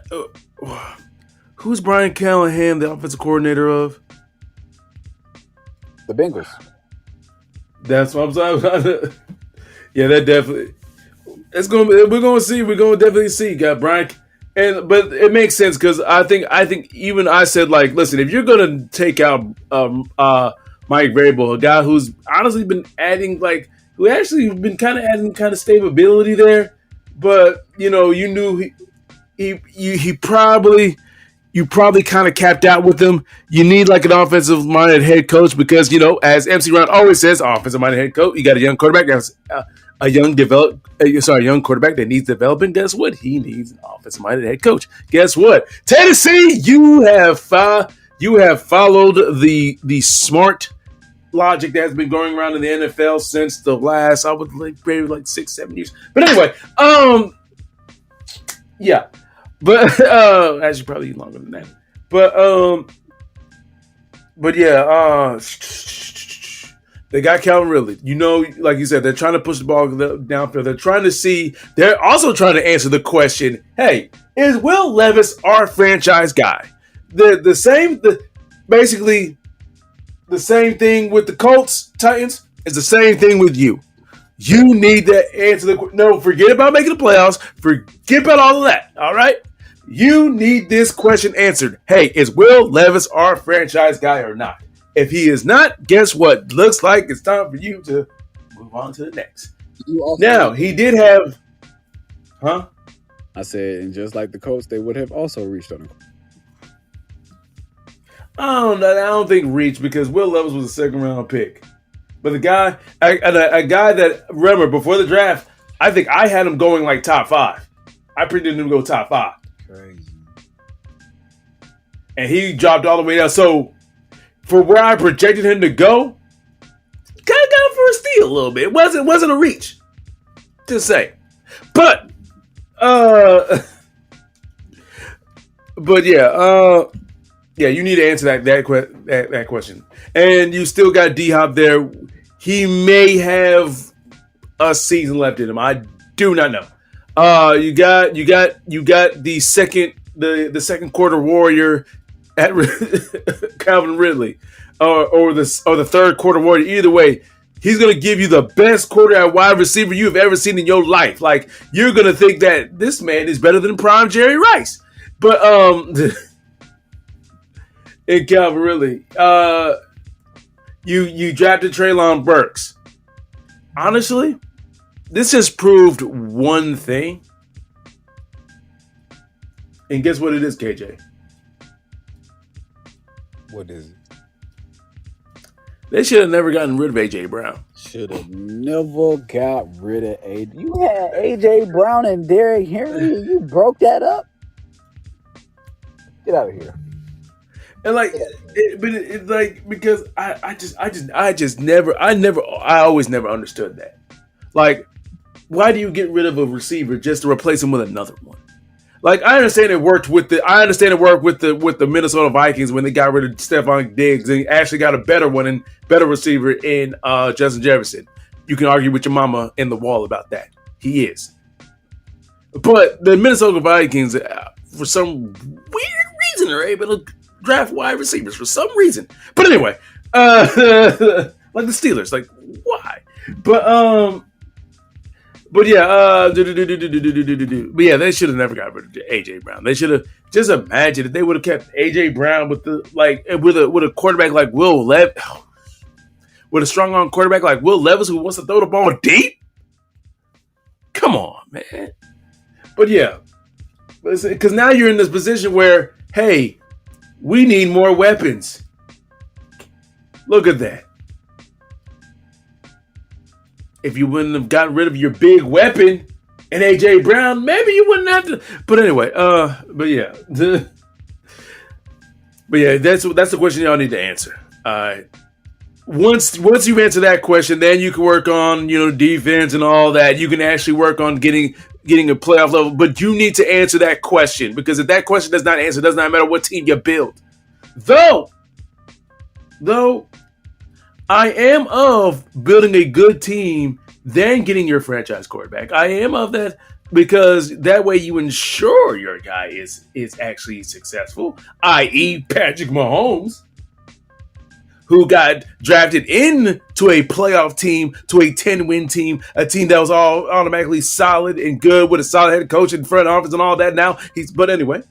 who's Brian Callahan, the offensive coordinator of? The Bengals. That's what I'm saying. Yeah, that definitely. We're gonna definitely see. Got Brian, but it makes sense because I think even I said like, listen, if you're gonna take out Mike Vrabel, a guy who's honestly been adding who actually been kind of adding kind of stability there, but you knew you probably kind of capped out with him. You need like an offensive minded head coach because as MC Ron always says, offensive minded head coach. You got a young quarterback that's a young quarterback that needs development. Guess what? He needs an offensive minded head coach. Guess what? Tennessee, you have followed the smart logic that has been going around in the NFL since the last, I would maybe 6-7 years. But anyway, yeah. But actually probably longer than that. But yeah, they got Calvin Ridley. Like you said, they're trying to push the ball downfield. They're trying to see. They're also trying to answer the question: hey, is Will Levis our franchise guy? Basically the same thing with the Colts, Titans. It's the same thing with you. You need to answer forget about making the playoffs. Forget about all of that. All right. You need this question answered. Hey, is Will Levis our franchise guy or not? If he is not, guess what? Looks like it's time for you to move on to the next. Now, he did have... Huh? I said, and just like the Colts, they would have also reached on him. I don't think reached because Will Levis was a 2nd-round pick. But a guy that, remember, before the draft, I think I had him going top 5. I predicted him to go top 5. Crazy. And he dropped all the way down. So, for where I projected him to go, kind of got him for a steal a little bit. It wasn't a reach. Just say. But yeah, you need to answer that question. And you still got D-Hop there. He may have a season left in him. I do not know. You got the second quarter warrior at Calvin Ridley, or the third quarter warrior. Either way, he's gonna give you the best quarter at wide receiver you've ever seen in your life. Like you're gonna think that this man is better than prime Jerry Rice. But in Calvin Ridley, you drafted Treylon Burks. Honestly, this just proved one thing. And guess what it is, KJ? What is it? They should have never gotten rid of AJ Brown. Should have never got rid of AJ. You had AJ Brown and Derrick Henry, and you broke that up. Get out of here. And like, because I always never understood that. Like, why do you get rid of a receiver just to replace him with another one? Like, I understand it worked with the Minnesota Vikings when they got rid of Stephon Diggs and actually got a better receiver in Justin Jefferson. You can argue with your mama in the wall about that. He is. But the Minnesota Vikings, for some weird reason, are able to draft wide receivers for some reason. But anyway, like the Steelers, like why? But yeah, but yeah, they should have never got rid of AJ Brown. They should have just imagined if they would have kept AJ Brown with a quarterback like Will Levis, with a strong arm quarterback like Will Levis who wants to throw the ball deep. Come on, man. But yeah, because now you're in this position where, hey, we need more weapons. Look at that. If you wouldn't have gotten rid of your big weapon and AJ Brown, maybe you wouldn't have to. But anyway, but yeah, that's the question y'all need to answer. Once you answer that question, then you can work on defense and all that. You can actually work on getting a playoff level. But you need to answer that question, because if that question does not answer, it does not matter what team you build. Though I am of building a good team, then getting your franchise quarterback. I am of that, because that way you ensure your guy is actually successful, i.e. Patrick Mahomes, who got drafted into a playoff team, to a 10-win team, a team that was all automatically solid and good with a solid head coach in front office and all that. Now but anyway,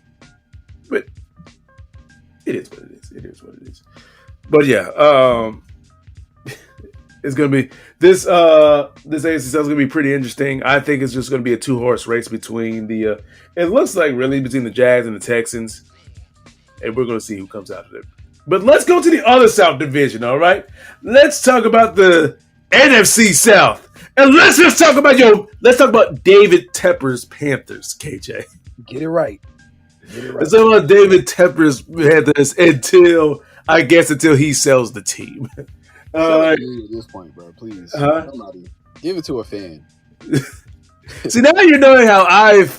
but it is what it is. It is what it is. But yeah, it's gonna be this AFC South is gonna be pretty interesting. I think it's just gonna be a 2-horse race between it looks like really between the Jags and the Texans, and we're gonna see who comes out of it. But let's go to the other South division. All right, let's talk about the NFC South, and let's talk about David Tepper's Panthers. KJ, get it right. Let's talk about David Tepper's Panthers until he sells the team. At this point, bro, please. Somebody give it to a fan. See, now you know how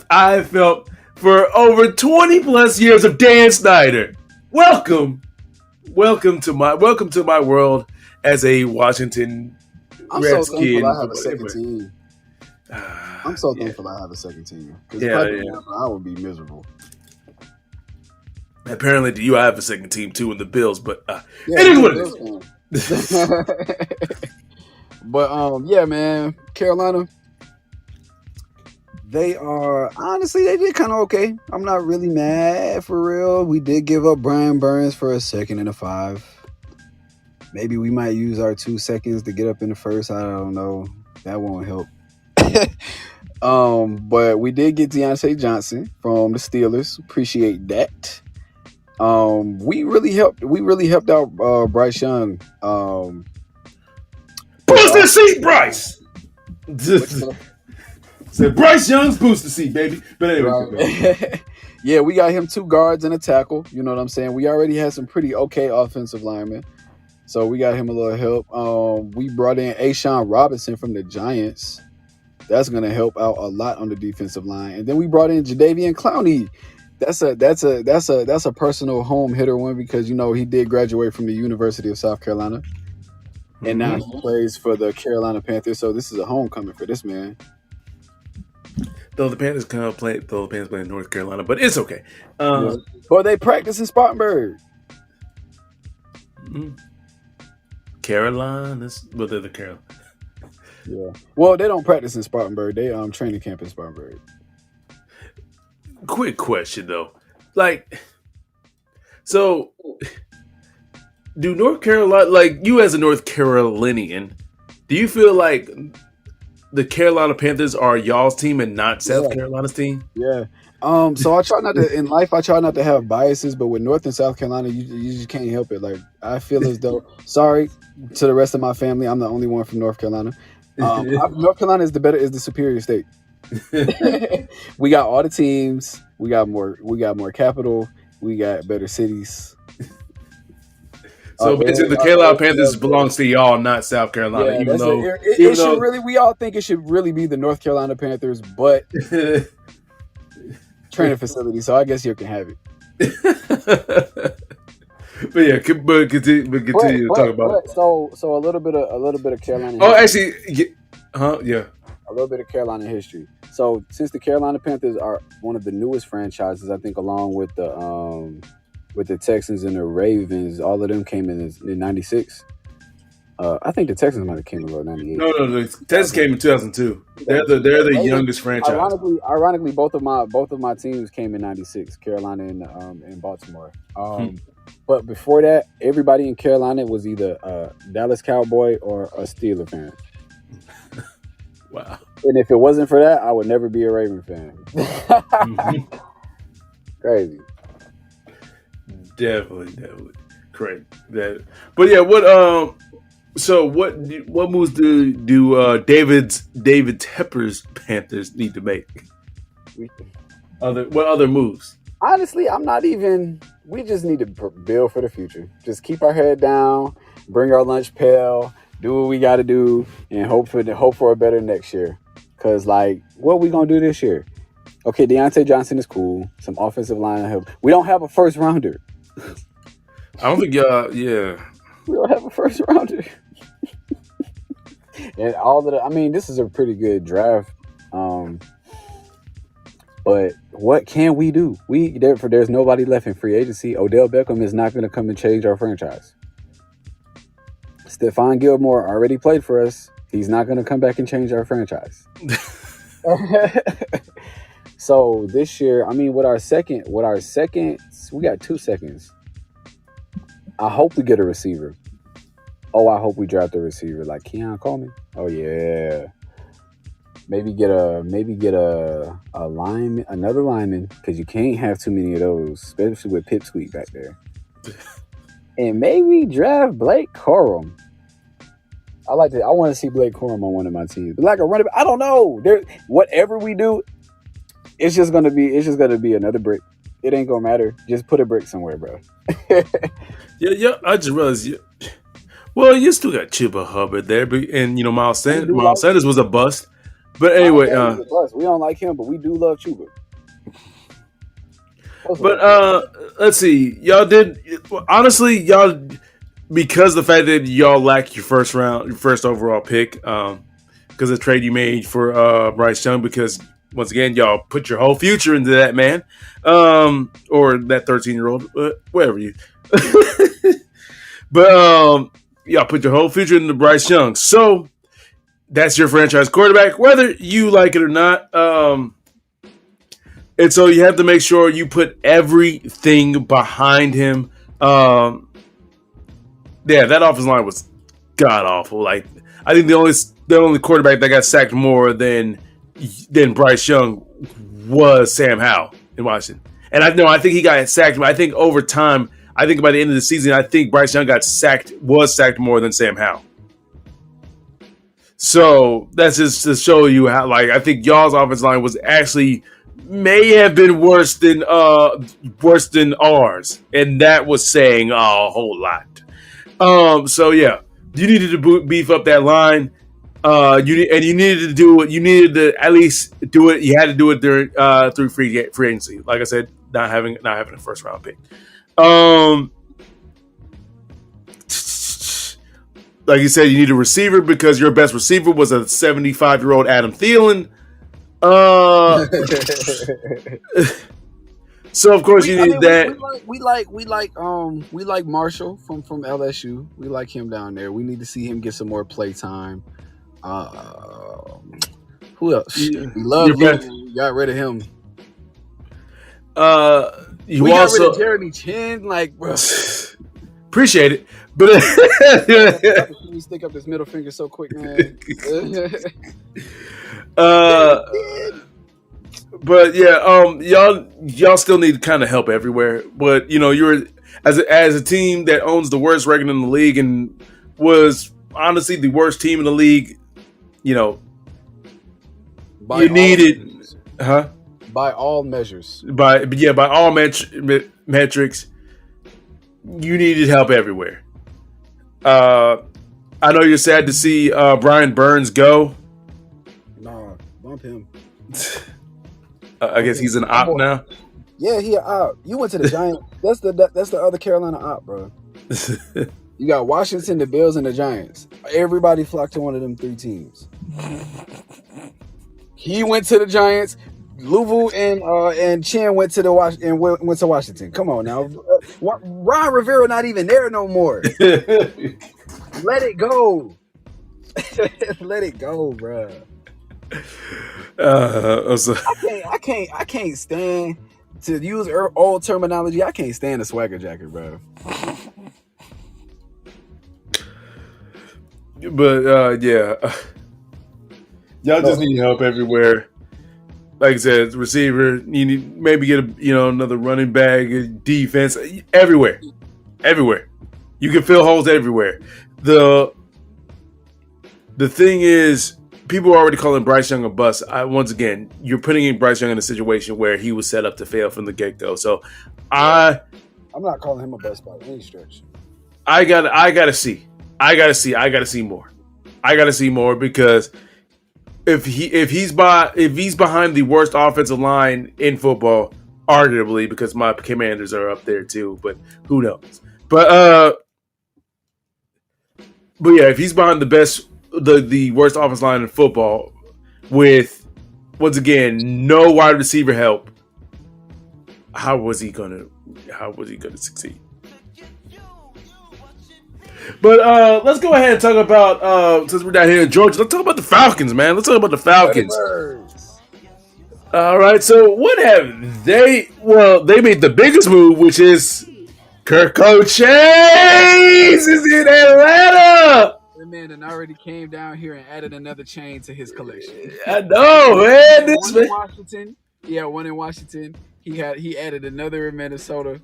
I've felt for over 20 plus years of Dan Snyder. Welcome to my world as a Washington Redskins. So thankful I have a second team. I'm so thankful I have a second team. Because I would be miserable. Apparently, you have a second team too in the Bills, but it is what it is. But yeah, man, Carolina, they did kind of okay. I'm not really mad, for real. We did give up Brian Burns for a second and a 5. Maybe we might use our 2 seconds to get up in the first. I don't know. That won't help. But we did get Deontay Johnson from the Steelers. Appreciate that. We really helped out Bryce Young. Booster seat, Bryce. Said Bryce Young's booster seat, baby. But anyway, right. Yeah, we got him 2 guards and a tackle. You know what I'm saying? We already had some pretty okay offensive linemen, so we got him a little help. We brought in Ashawn Robinson from the Giants. That's gonna help out a lot on the defensive line, and then we brought in Jadeveon Clowney. That's a personal home hitter one, because he did graduate from the University of South Carolina, and now he plays for the Carolina Panthers. So this is a homecoming for this man. Though the Panthers play in North Carolina, but it's okay. But they practice in Spartanburg. Carolina, well, they're the Carolina. Yeah. Well, they don't practice in Spartanburg. They training camp in Spartanburg. Quick question though, so do North Carolina, like you as a North Carolinian, do you feel like the Carolina Panthers are y'all's team and not South Yeah, Carolina's team? yeah. So I try not to in life. I try not to have biases, but with North and South Carolina, you just can't help it. Like I feel as though, sorry to the rest of my family, I'm the only one from North Carolina. North Carolina is the superior state. We got all the teams. We got more capital. We got better cities. So basically, the Carolina Panthers belongs to y'all, not South Carolina. Yeah, even though, it should really. We all think it should really be the North Carolina Panthers, but training facility. So I guess you can have it. But yeah, continue to talk about it. So a little bit of Carolina. Oh, actually, yeah. A little bit of Carolina history. So since the Carolina Panthers are one of the newest franchises, I think along with the Texans and the Ravens, all of them came in '96. I think the Texans might have came in '98. No, the Texans came in 2002. They're the youngest franchise. Ironically, both of my teams came in '96, Carolina and Baltimore. But before that, everybody in Carolina was either a Dallas Cowboy or a Steeler fan. Wow. And if it wasn't for that, I would never be a Raven fan. Crazy. Definitely. Correct. But yeah, so what moves do David Tepper's Panthers need to make? What other moves? Honestly, we just need to build for the future. Just keep our head down, bring our lunch pail, do what we got to do, and hope for a better next year. Because, like, what are we going to do this year? Okay, Deontay Johnson is cool. Some offensive line help. We don't have a first rounder. I don't think yeah. We don't have a first rounder. And this is a pretty good draft. But what can we do? There's nobody left in free agency. Odell Beckham is not going to come and change our franchise. Stephon Gilmore already played for us. He's not going to come back and change our franchise. So this year, with our second, we got 2 seconds. I hope we get a receiver. Oh, I hope we draft a receiver like Keon Coleman. Oh yeah. Maybe get a lineman, another lineman, because you can't have too many of those, especially with Pipsqueak back there. And maybe draft Blake Corum. I want to see Blake Corum on one of my teams. But like a running back, I don't know. Whatever we do, it's just gonna be another brick. It ain't gonna matter. Just put a brick somewhere, bro. Yeah. I just realized. Well, you still got Chuba Hubbard there, and Miles Sanders was a bust. But anyway, we don't like him, but we do love Chuba. But let's see, y'all because the fact that y'all lack your first overall pick, because of the trade you made for Bryce Young, because once again y'all put your whole future into that man, or that 13-year-old, whatever you. But y'all put your whole future into Bryce Young, so that's your franchise quarterback, whether you like it or not. And so you have to make sure you put everything behind him. Yeah, that offensive line was god awful. Like, I think the only quarterback that got sacked more than Bryce Young was Sam Howell in Washington. And I think he got sacked. But I think over time, I think by the end of the season, I think Bryce Young was sacked more than Sam Howell. So that's just to show you how, like, I think y'all's offensive line was actually may have been worse than ours, and that was saying a whole lot. So yeah, you needed to beef up that line. You needed to do it. You needed to at least do it. You had to do it during through free agency. Like I said, not having a first round pick. Like you said, you need a receiver because your best receiver was a 75-year-old Adam Thielen. So of course you need that. We like Marshall from LSU. We like him down there. We need to see him get some more play time. Who else? Yeah. We love him. We got rid of him. We got rid of Jeremy Chin. Like, bro. Appreciate it, but me stick up this middle finger so quick, man. uh, but yeah, y'all still need to kind of help everywhere. But you're as a team that owns the worst record in the league and was honestly the worst team in the league. You needed, huh? By all measures. By all metrics, you needed help everywhere. I know you're sad to see Brian Burns go. Nah, bump him. I guess he's an op now. Yeah, he an op. You went to the Giants. That's the other Carolina op, bro. You got Washington, the Bills, and the Giants. Everybody flocked to one of them 3 teams. He went to the Giants. Louvu and Chen went to went to Washington. Come on now, Ron Rivera not even there no more. Let it go. Let it go, bro. I can't stand, to use old terminology, I can't stand a swagger jacket, bro. But yeah, y'all just need help everywhere. Like I said, receiver, you need maybe get another running back, defense, everywhere. You can fill holes everywhere. The thing is, people are already calling Bryce Young a bust. Once again, you're putting Bryce Young in a situation where he was set up to fail from the get-go. So I'm not calling him a bust by any stretch. I gotta see more. I gotta see more because if he's behind the worst offensive line in football, arguably, because my Commanders are up there too, but who knows? But yeah, if he's behind the worst offensive line in football, with once again no wide receiver help, how was he gonna succeed? But let's go ahead and talk about, since we're down here in Georgia, let's talk about the Falcons, man. Let's talk about the Falcons. All right, so what have they... Well, they made the biggest move, which is Kirk Cousins is in Atlanta. That man and already came down here and added another chain to his collection. I know, man. One in Washington. He added another in Minnesota.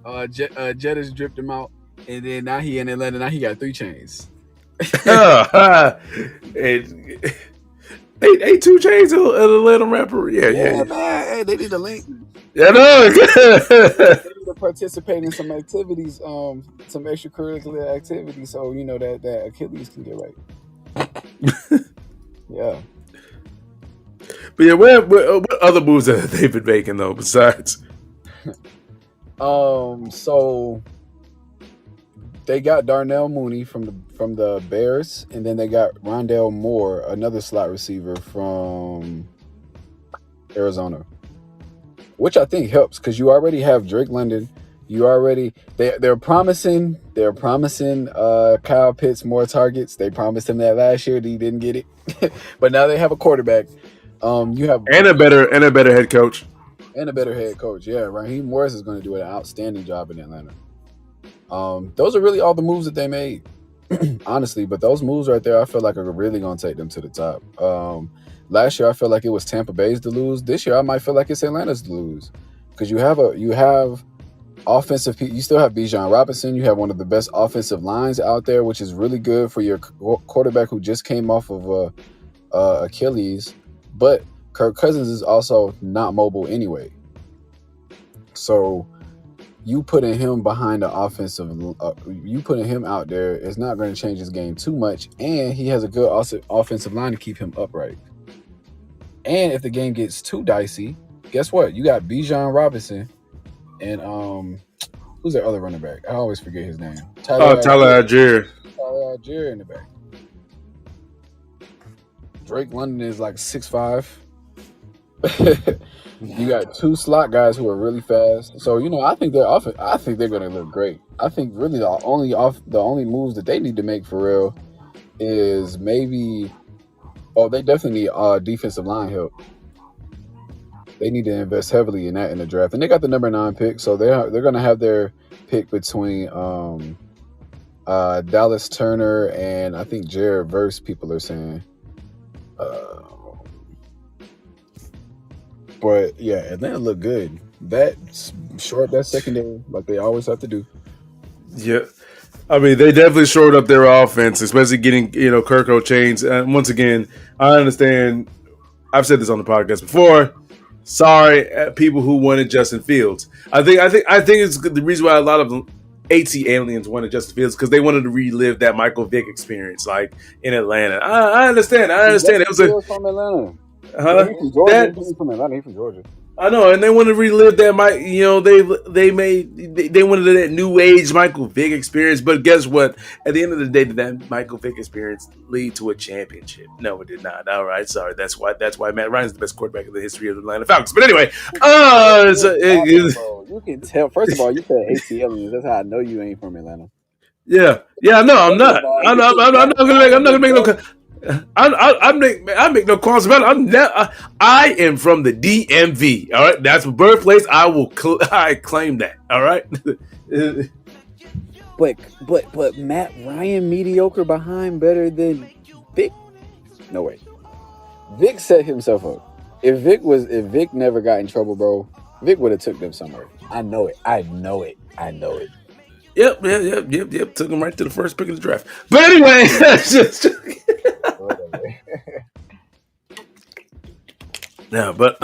Jettas dripped him out. And then now he in Atlanta. Now he got 3 chains. Hey, 2 chains of an Atlanta rapper. Yeah. Man. Hey, they need a link. Yeah, no. They need to participate in some activities, some extracurricular activities, so that Achilles can get right. Yeah. But yeah, what other moves have they been making though besides? So they got Darnell Mooney from the Bears, and then they got Rondale Moore, another slot receiver from Arizona, which I think helps because you already have Drake London. They're promising Kyle Pitts more targets. They promised him that last year. He didn't get it, but now they have a quarterback. You have a better head coach. And a better head coach. Yeah, Raheem Morris is going to do an outstanding job in Atlanta. Those are really all the moves that they made, honestly. But those moves right there, I feel like are really going to take them to the top. Last year, I felt like it was Tampa Bay's to lose. This year, I might feel like it's Atlanta's to lose because you have offensive. You still have Bijan Robinson. You have one of the best offensive lines out there, which is really good for your quarterback who just came off of Achilles. But Kirk Cousins is also not mobile anyway. So you putting him behind the offensive, you putting him out there is not going to change his game too much. And he has a good offensive line to keep him upright. And if the game gets too dicey, guess what? You got Bijan Robinson and who's their other running back? I always forget his name. Tyler Algier. Tyler Algier in the back. Drake London is like 6'5". You got 2 slot guys who are really fast. So I think they're going to look great. I think really the only moves that they need to make for real is maybe. Oh, they definitely need defensive line help. They need to invest heavily in that in the draft, and they got the number 9 pick, so they're going to have their pick between Dallas Turner and I think Jared Verse. People are saying. But yeah, Atlanta looked good. That short that secondary like they always have to do. Yeah. I mean, they definitely shored up their offense, especially getting, Kirko Chains. And once again, I understand. I've said this on the podcast before. Sorry, people who wanted Justin Fields. I think it's the reason why a lot of AT aliens wanted Justin Fields because they wanted to relive that Michael Vick experience, like in Atlanta. I understand. It was from Atlanta. Huh? He's from Atlanta. He's from Georgia. I know, and they want to relive that. They wanted that new age Michael Vick experience. But guess what? At the end of the day, did that Michael Vick experience lead to a championship? No, it did not. All right, sorry. That's why Matt Ryan's the best quarterback in the history of the Atlanta Falcons. But anyway, you can tell. First of all, you said ATL. That's how I know you ain't from Atlanta. Yeah. No, I'm not. I'm not gonna make no. I make no calls about it. I am from the DMV. All right, that's my birthplace. I claim that. All right. But Matt Ryan mediocre behind better than Vic. No way. Vic set himself up. If Vic never got in trouble, bro, Vic would have took them somewhere. I know it. Yep. Took him right to the first pick of the draft. But anyway, yeah, but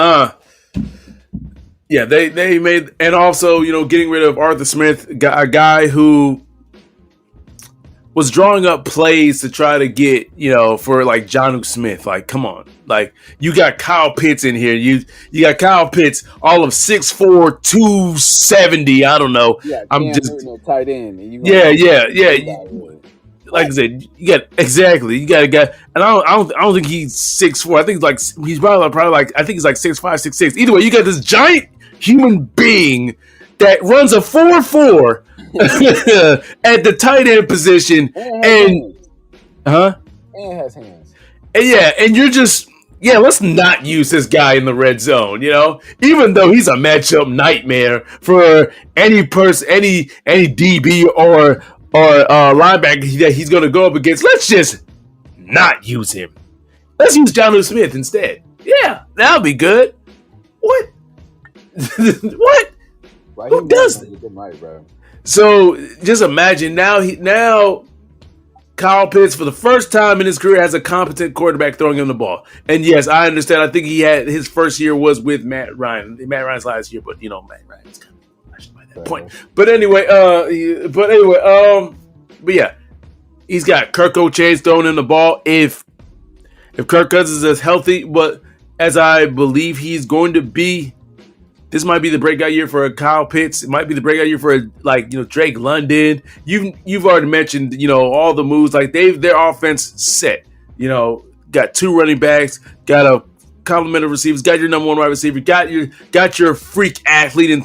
yeah, they made, and also getting rid of Arthur Smith, a guy who was drawing up plays to try to get for like Jonnu Smith. Like, come on, like you got Kyle Pitts in here. You got Kyle Pitts, all of 6'4", 270. I don't know. Yeah, I'm just tight end. Yeah. Like I said, you got a guy, and I don't think he's 6'4". I think he's probably like I think he's like 6'5", 6'6". Either way, you got this giant human being that runs a 4.4 at the tight end position, and has hands. And you're just let's not use this guy in the red zone. Even though he's a matchup nightmare for any person, any DB or linebacker that he's going to go up against. Let's just not use him. Let's use Jonnu Smith instead. Yeah, that'll be good. What? What? Who does it? Bro. So just imagine now Kyle Pitts for the first time in his career has a competent quarterback throwing him the ball. And yes, I understand. I think he had his first year was with Matt Ryan. Matt Ryan's last year, but Matt Ryan's kind of flashed by that point. But anyway, but yeah, he's got Kirko Chains throwing in the ball. If Kirk Cousins is healthy, but as I believe he's going to be, this might be the breakout year for Kyle Pitts. It might be the breakout year for Drake London. You've already mentioned all the moves, like their offense set. Got 2 running backs, got a complement of receivers, got your number 1 wide receiver, got your freak athlete and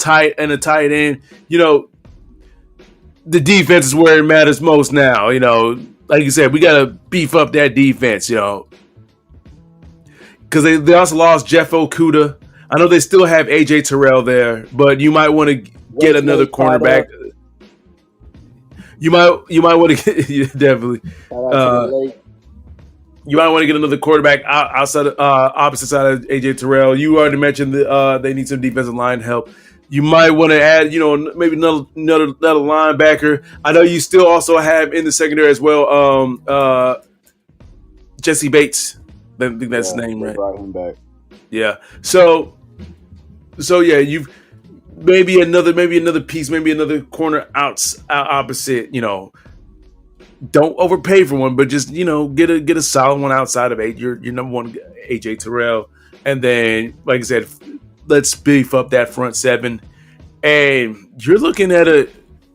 a tight end. The defense is where it matters most now. Like you said, we got to beef up that defense. Because they also lost Jeff Okudah. I know they still have AJ Terrell there, but you might want to get another cornerback. You might want to get definitely. You might want to get another quarterback outside, opposite side of AJ Terrell. You already mentioned they need some defensive line help. You might want to add, maybe another linebacker. I know you still also have in the secondary as well, Jesse Bates. I think that's his name, right? Brought him back. Yeah. So yeah, you've maybe another piece, maybe another corner opposite. Don't overpay for one, but just get a solid one outside of your number 1 AJ Terrell, and then like I said, let's beef up that front 7, and you're looking at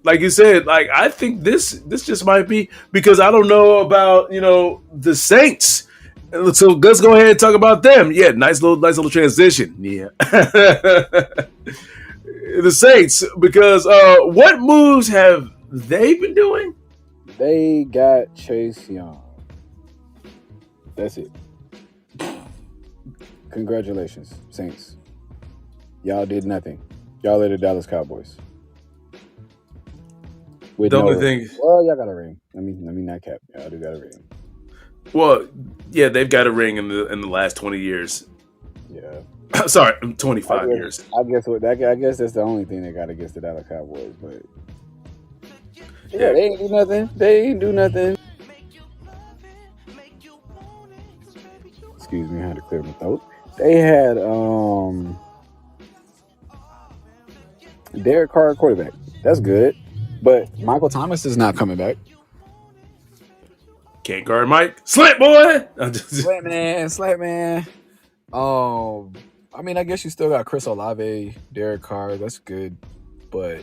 like you said, like I think this just might be, because I don't know about the Saints. So let's go ahead and talk about them. Yeah, nice little transition. Yeah, the Saints, because what moves have they been doing? They got Chase Young. That's it. Congratulations, Saints. Y'all did nothing. Y'all are the Dallas Cowboys. with The only no. thing, Well, y'all got a ring. Let me not cap. Y'all do got a ring. well, yeah, they've got a ring in the last 20 years. Yeah. Sorry, 25 years. I guess that's the only thing they got against the Dallas Cowboys. But Yeah. they ain't do nothing. They ain't do nothing. Excuse me, I had to clear my throat. They had Derek Carr quarterback. That's good. But Michael Thomas is not coming back. Can't guard Mike. Slant boy. Slap man. I mean, I guess you still got Chris Olave, Derek Carr. That's good. But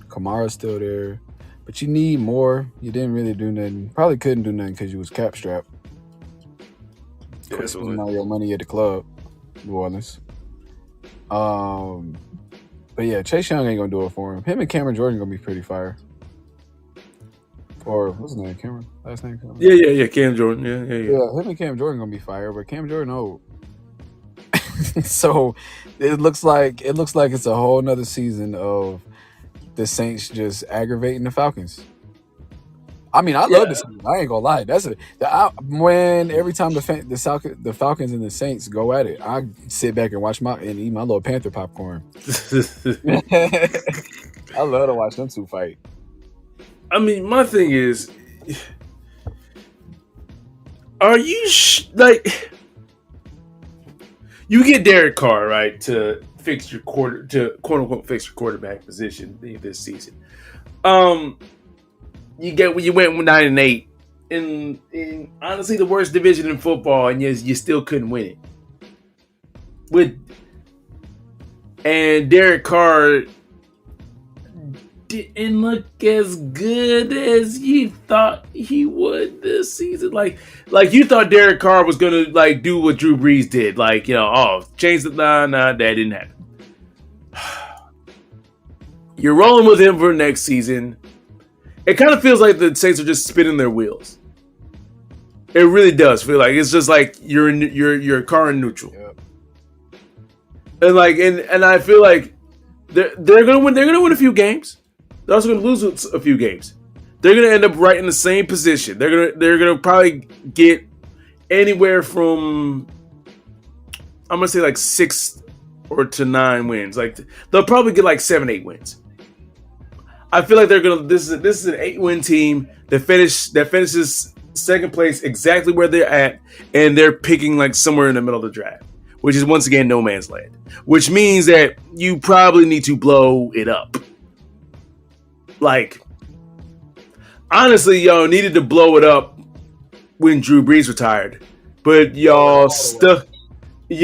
Kamara's still there. But you need more. You didn't really do nothing. Probably couldn't do nothing because you was cap strapped. Quit spending all your money at the club, New Orleans. But yeah, Chase Young ain't gonna do it for him. Him and Cameron Jordan gonna be pretty fire. Or what's his name? Cameron? Last name? Cameron? Yeah. Cam Jordan. Yeah. Him and Cam Jordan gonna be fire, but Cam Jordan old. So it looks like it's a whole nother season of the Saints just aggravating the Falcons. I mean, I love this. I ain't gonna lie. When every time the Falcons and the Saints go at it, I sit back and eat my little Panther popcorn. I love to watch them two fight. I mean, my thing is, are you like, you get Derek Carr, right, to fix your quote unquote fix your quarterback position this season. You went 9-8 in honestly the worst division in football, and you still couldn't win it. And Derek Carr didn't look as good as you thought he would this season. Like you thought Derek Carr was gonna like do what Drew Brees did, change the that didn't happen. You're rolling with him for next season. It kind of feels like the Saints are just spinning their wheels. It really does feel like it's just like you're car in neutral. Yep. And I feel like they're gonna win. They're gonna win a few games. They're also gonna lose a few games. They're gonna end up right in the same position. They're gonna probably get anywhere from, I'm gonna say, like 6 to 9 wins. Like they'll probably get like 7-8 wins. I feel like they're gonna. This is an 8-win team that finishes second place exactly where they're at, and they're picking like somewhere in the middle of the draft, which is once again no man's land. Which means that you probably need to blow it up. Like, honestly, y'all needed to blow it up when Drew Brees retired, but y'all stuck. But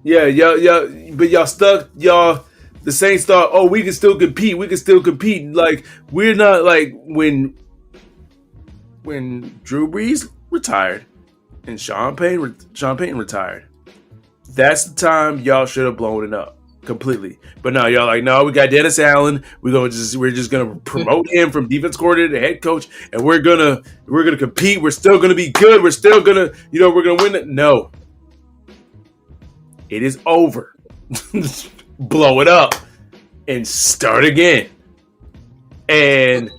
y'all stuck. The Saints thought, we can still compete. Like, we're not like when Drew Brees retired and Sean Payton retired. That's the time y'all should have blown it up completely. But now y'all like, no, we got Dennis Allen. We're just gonna promote him from defense coordinator to head coach, and we're gonna compete. We're still gonna be good. We're still gonna, we're gonna win it. No, it is over. Blow it up and start again. And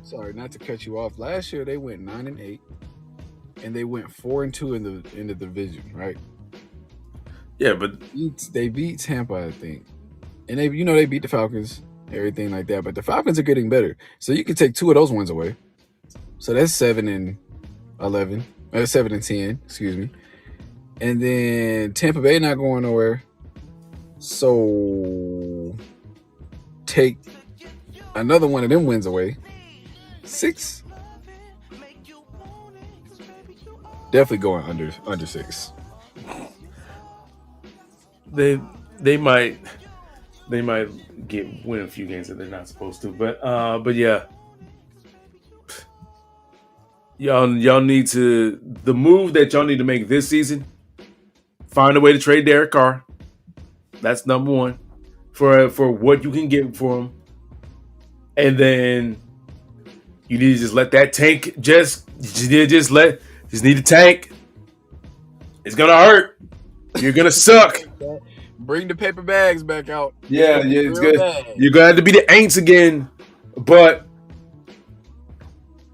Sorry, not to cut you off. Last year they went 9-8, and they went 4-2 in the division, right? Yeah, but they beat Tampa, I think, and they beat the Falcons, everything like that. But the Falcons are getting better, so you can take 2 of those wins away. So that's 7-11, 7-10, excuse me. And then Tampa Bay not going nowhere. So take another one of them wins away. 6. Definitely going under 6. They might win a few games that they're not supposed to. But yeah. Y'all need to, the move that y'all need to make this season, find a way to trade Derek Carr. That's number one for what you can get for him. And then you need to just let that tank just need to tank. It's gonna hurt. You're gonna suck. Bring the paper bags back out. Yeah, yeah, it's Real good. bag. You're gonna have to be the Aints again, but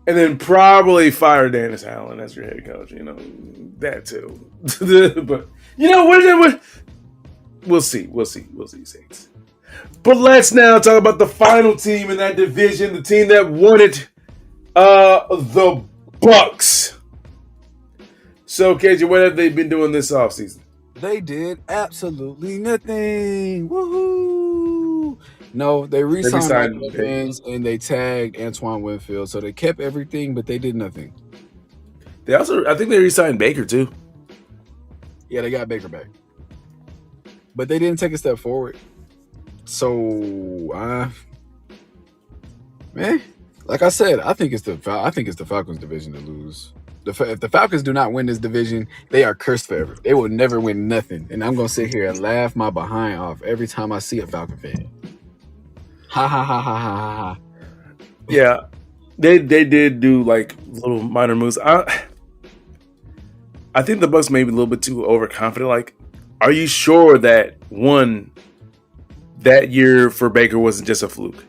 and then probably fire Dennis Allen as your head coach. You know that too. But you know what? We'll see. Saints. But let's now talk about the final team in that division, the team that won it, the Bucks. So, KJ, what have they been doing this offseason? They did absolutely nothing. Woohoo! No, they re-signed Mike Evans and they tagged Antoine Winfield. So they kept everything, but they did nothing. They also, I think they re-signed Baker too. Yeah, they got Baker back. But they didn't take a step forward. So, man, like I said, I think it's the Falcons division to lose. If the Falcons do not win this division, they are cursed forever. They will never win nothing. And I'm going to sit here and laugh my behind off every time I see a Falcon fan. Ha, ha, ha, ha, ha, ha, ha. Yeah, they did do, like, little minor moves. I think the Bucks may be a little bit too overconfident. Like, are you sure that, one, that year for Baker wasn't just a fluke?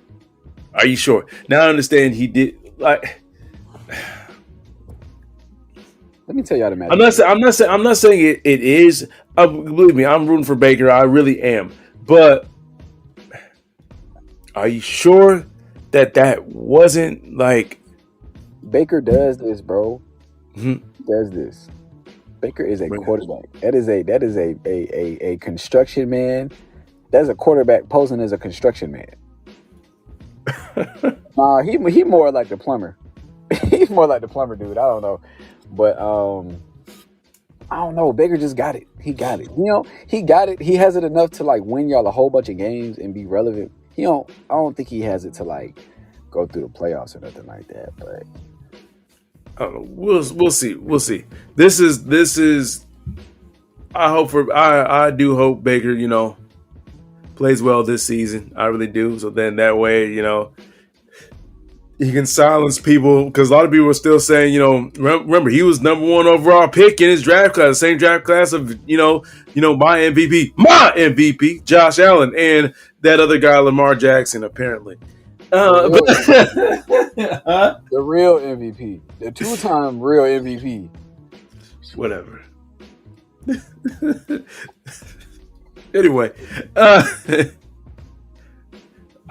Are you sure? Now I understand he did, like... Let me tell y'all the matter. I'm not saying it is. Believe me, I'm rooting for Baker. I really am. But are you sure that wasn't like Baker does this, bro? Mm-hmm. Does this? Baker is a quarterback. That is a construction man. That's a quarterback posing as a construction man. He more like the plumber. He's more like the plumber, dude. I don't know. But I don't know. Baker just got it. He got it. You know, he got it. He has it enough to like win y'all a whole bunch of games and be relevant. I don't think he has it to like go through the playoffs or nothing like that. But I don't know. We'll see. We'll see. This is. I do hope Baker, you know, plays well this season. I really do. So then that way, you know, he can silence people, because a lot of people are still saying, you know, remember he was number 1 overall pick in his draft class, the same draft class of, you know, my MVP, Josh Allen, and that other guy, Lamar Jackson, apparently. The real MVP, the 2-time real MVP. Whatever. Anyway, I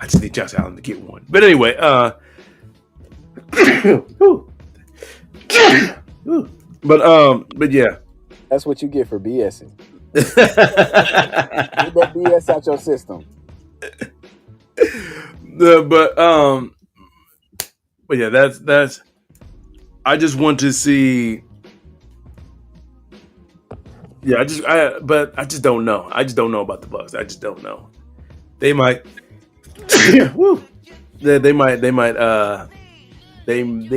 just need Josh Allen to get one. But anyway, but yeah, that's what you get for BSing. Get that BS out your system. But yeah, that's. I just want to see. Yeah, I just don't know. I just don't know about the Bucks. I just don't know. They might. Woo. They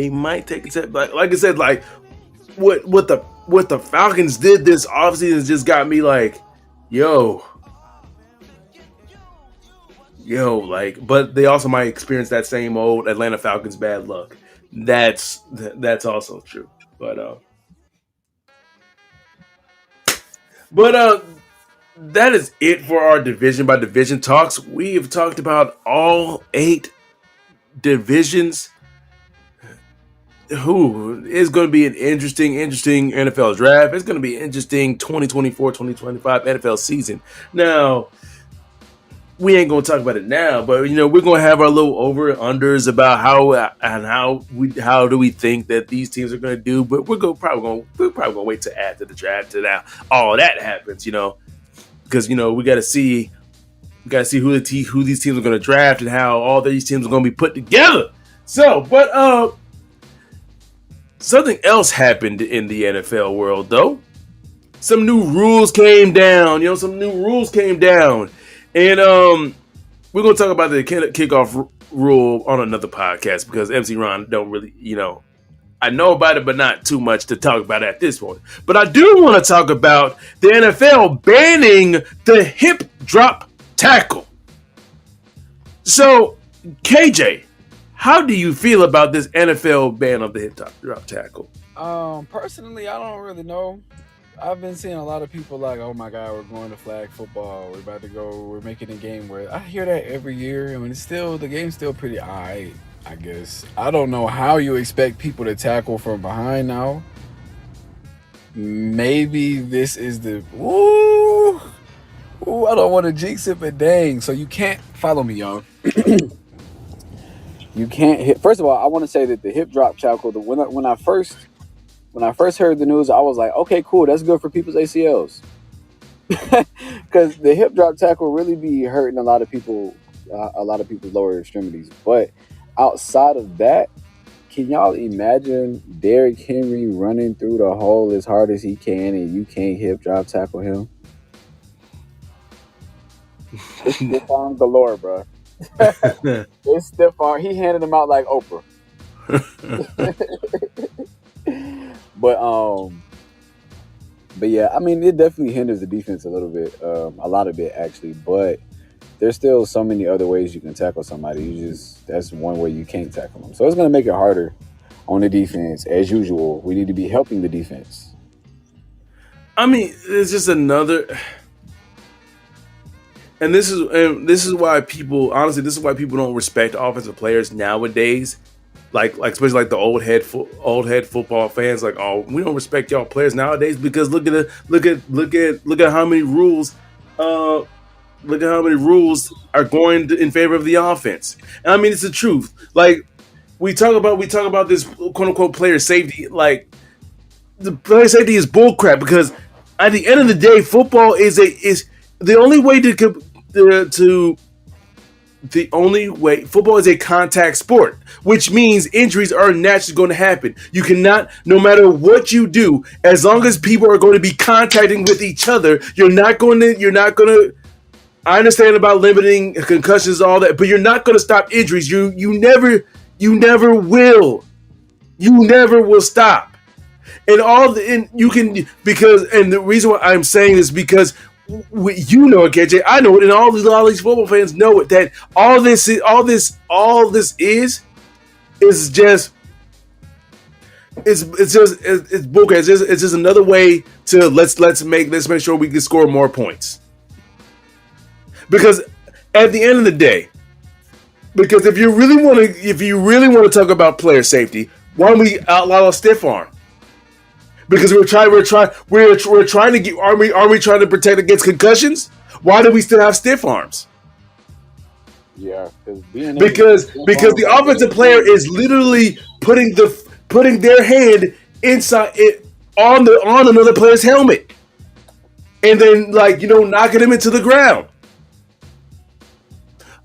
might take a step back. Like I said, like what the Falcons did this offseason just got me like, yo, like, but they also might experience that same old Atlanta Falcons bad luck. That's also true. But that is it for our division by division talks. We have talked about all 8 divisions. It's going to be an interesting NFL draft. It's going to be an interesting 2024-2025 NFL season. Now, we ain't going to talk about it now, but you know, we're going to have our little over and unders about how do we think that these teams are going to do. But we're probably going to wait till after the draft till all that happens, you know, because you know we got to see who these teams are going to draft and how all these teams are going to be put together. So, but something else happened in the NFL world, though. Some new rules came down. And we're going to talk about the kickoff rule on another podcast, because MC Ron don't really, you know, I know about it, but not too much to talk about at this point. But I do want to talk about the NFL banning the hip drop tackle. So, KJ, how do you feel about this NFL ban of the hip drop tackle? Personally, I don't really know. I've been seeing a lot of people like, oh my god, we're going to flag football. We're about to go. We're making a game where I hear that every year. I mean, the game's still pretty alright, I guess. I don't know how you expect people to tackle from behind now. Maybe this is the ooh. Ooh, I don't want to jinx it, but dang. So you can't follow me, y'all. You can't hit. First of all, I want to say that the hip drop tackle. When I first heard the news, I was like, okay, cool. That's good for people's ACLs. Because the hip drop tackle really be hurting a lot of people's lower extremities. But outside of that, can y'all imagine Derrick Henry running through the hole as hard as he can, and you can't hip drop tackle him? It's stiff arm galore, bro. It's stiff arm. He handed him out like Oprah. but but yeah, I mean, it definitely hinders the defense a little bit, a lot of it actually. But there's still so many other ways you can tackle somebody. That's one way you can't tackle them. So it's gonna make it harder on the defense as usual. We need to be helping the defense. I mean, it's just another. And this is why people don't respect offensive players nowadays, like especially like the old head football fans. Like, oh, we don't respect y'all players nowadays because look at how many rules, are going in favor of the offense. And I mean, it's the truth. Like we talk about this quote unquote player safety. Like the player safety is bullcrap because at the end of the day, football is the only way football is a contact sport, which means injuries are naturally going to happen. You cannot, no matter what you do, as long as people are going to be contacting with each other, you're not going to. I understand about limiting concussions, all that, but you're not going to stop injuries. You never will. You never will stop. And the reason why I'm saying this because. You know it, KJ. I know it, and all these football fans know it. That all this is just it's bullcrap. It's just another way to let's make sure we can score more points. Because at the end of the day, because if you really want to talk about player safety, why don't we outlaw a stiff arm? Because we're trying to get. Are we trying to protect against concussions? Why do we still have stiff arms? Yeah, because the offensive player is literally putting their hand inside it on another player's helmet, and then knocking him into the ground.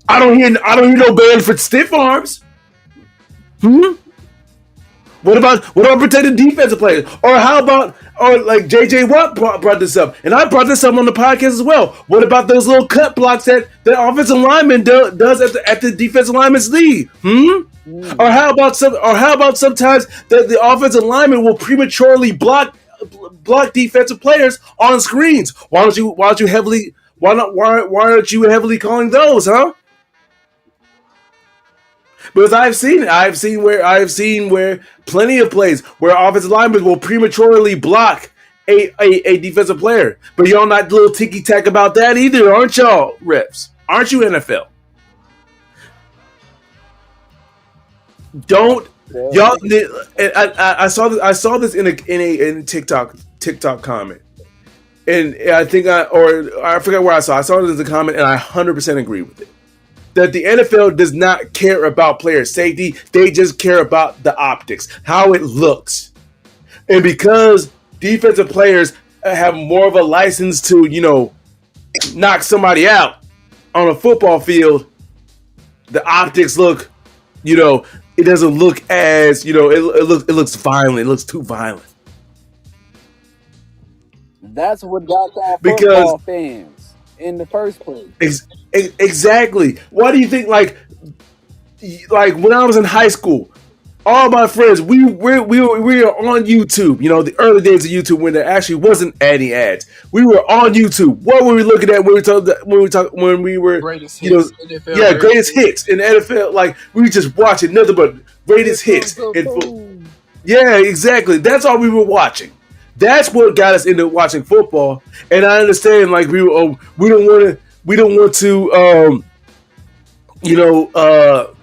I don't hear no ban for stiff arms. What about protecting defensive players? Or like JJ Watt brought this up, and I brought this up on the podcast as well. What about those little cut blocks that the offensive lineman does at the defensive lineman's knee? Or how about sometimes that the offensive lineman will prematurely block defensive players on screens? Why aren't you heavily calling those, huh? Because I've seen where plenty of plays where offensive linemen will prematurely block a defensive player. But y'all not a little ticky tack about that either, aren't y'all, refs? Aren't you, NFL? Don't y'all? I saw this in a TikTok comment, and I think I forgot where I saw it as a comment, and I 100% agree with it. That the NFL does not care about player safety. They just care about the optics, how it looks. And because defensive players have more of a license to, knock somebody out on a football field, the optics look, it doesn't look as, it looks violent. It looks too violent. That's what got that football fans in the first place. Exactly. Why do you think like when I was in high school, all my friends we were on YouTube. The early days of YouTube when there actually wasn't any ads. We were on YouTube. What were we looking at when we were greatest hits? Greatest hits in the NFL. Like we were just watching nothing but greatest hits. Yeah, exactly. That's all we were watching. That's what got us into watching football. And I understand, like we don't want to you know,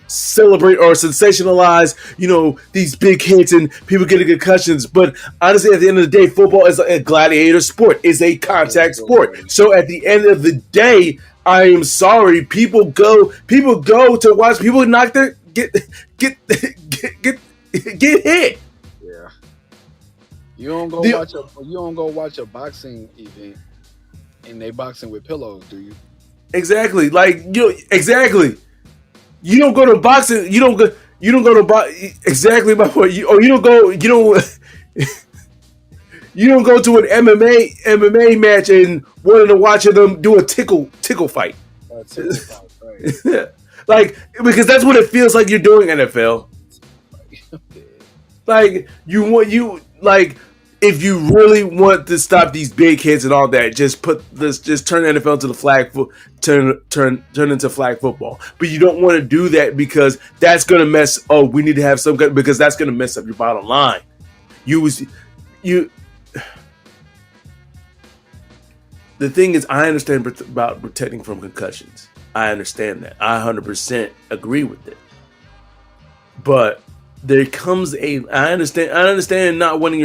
celebrate or sensationalize, you know, these big hits and people getting concussions. But honestly, at the end of the day, football is a gladiator sport. It's a contact sport. So at the end of the day, I am sorry, people go to watch people knock their get hit. Yeah. You don't go watch a boxing event and they boxing with pillows, do you? Exactly. Like exactly. You don't go to boxing. You don't go to exactly my point. You don't go. You don't go to an MMA match and wanting to watch them do a tickle fight. Right. Like, because that's what it feels like you're doing, NFL. Like if you really want to stop these big hits and all that, just turn the NFL to the turn into flag football. But you don't want to do that because that's gonna we need to have some kind, because that's gonna mess up your bottom line. The thing is, I understand about protecting from concussions. I understand that. I 100% agree with it. But there comes I understand not wanting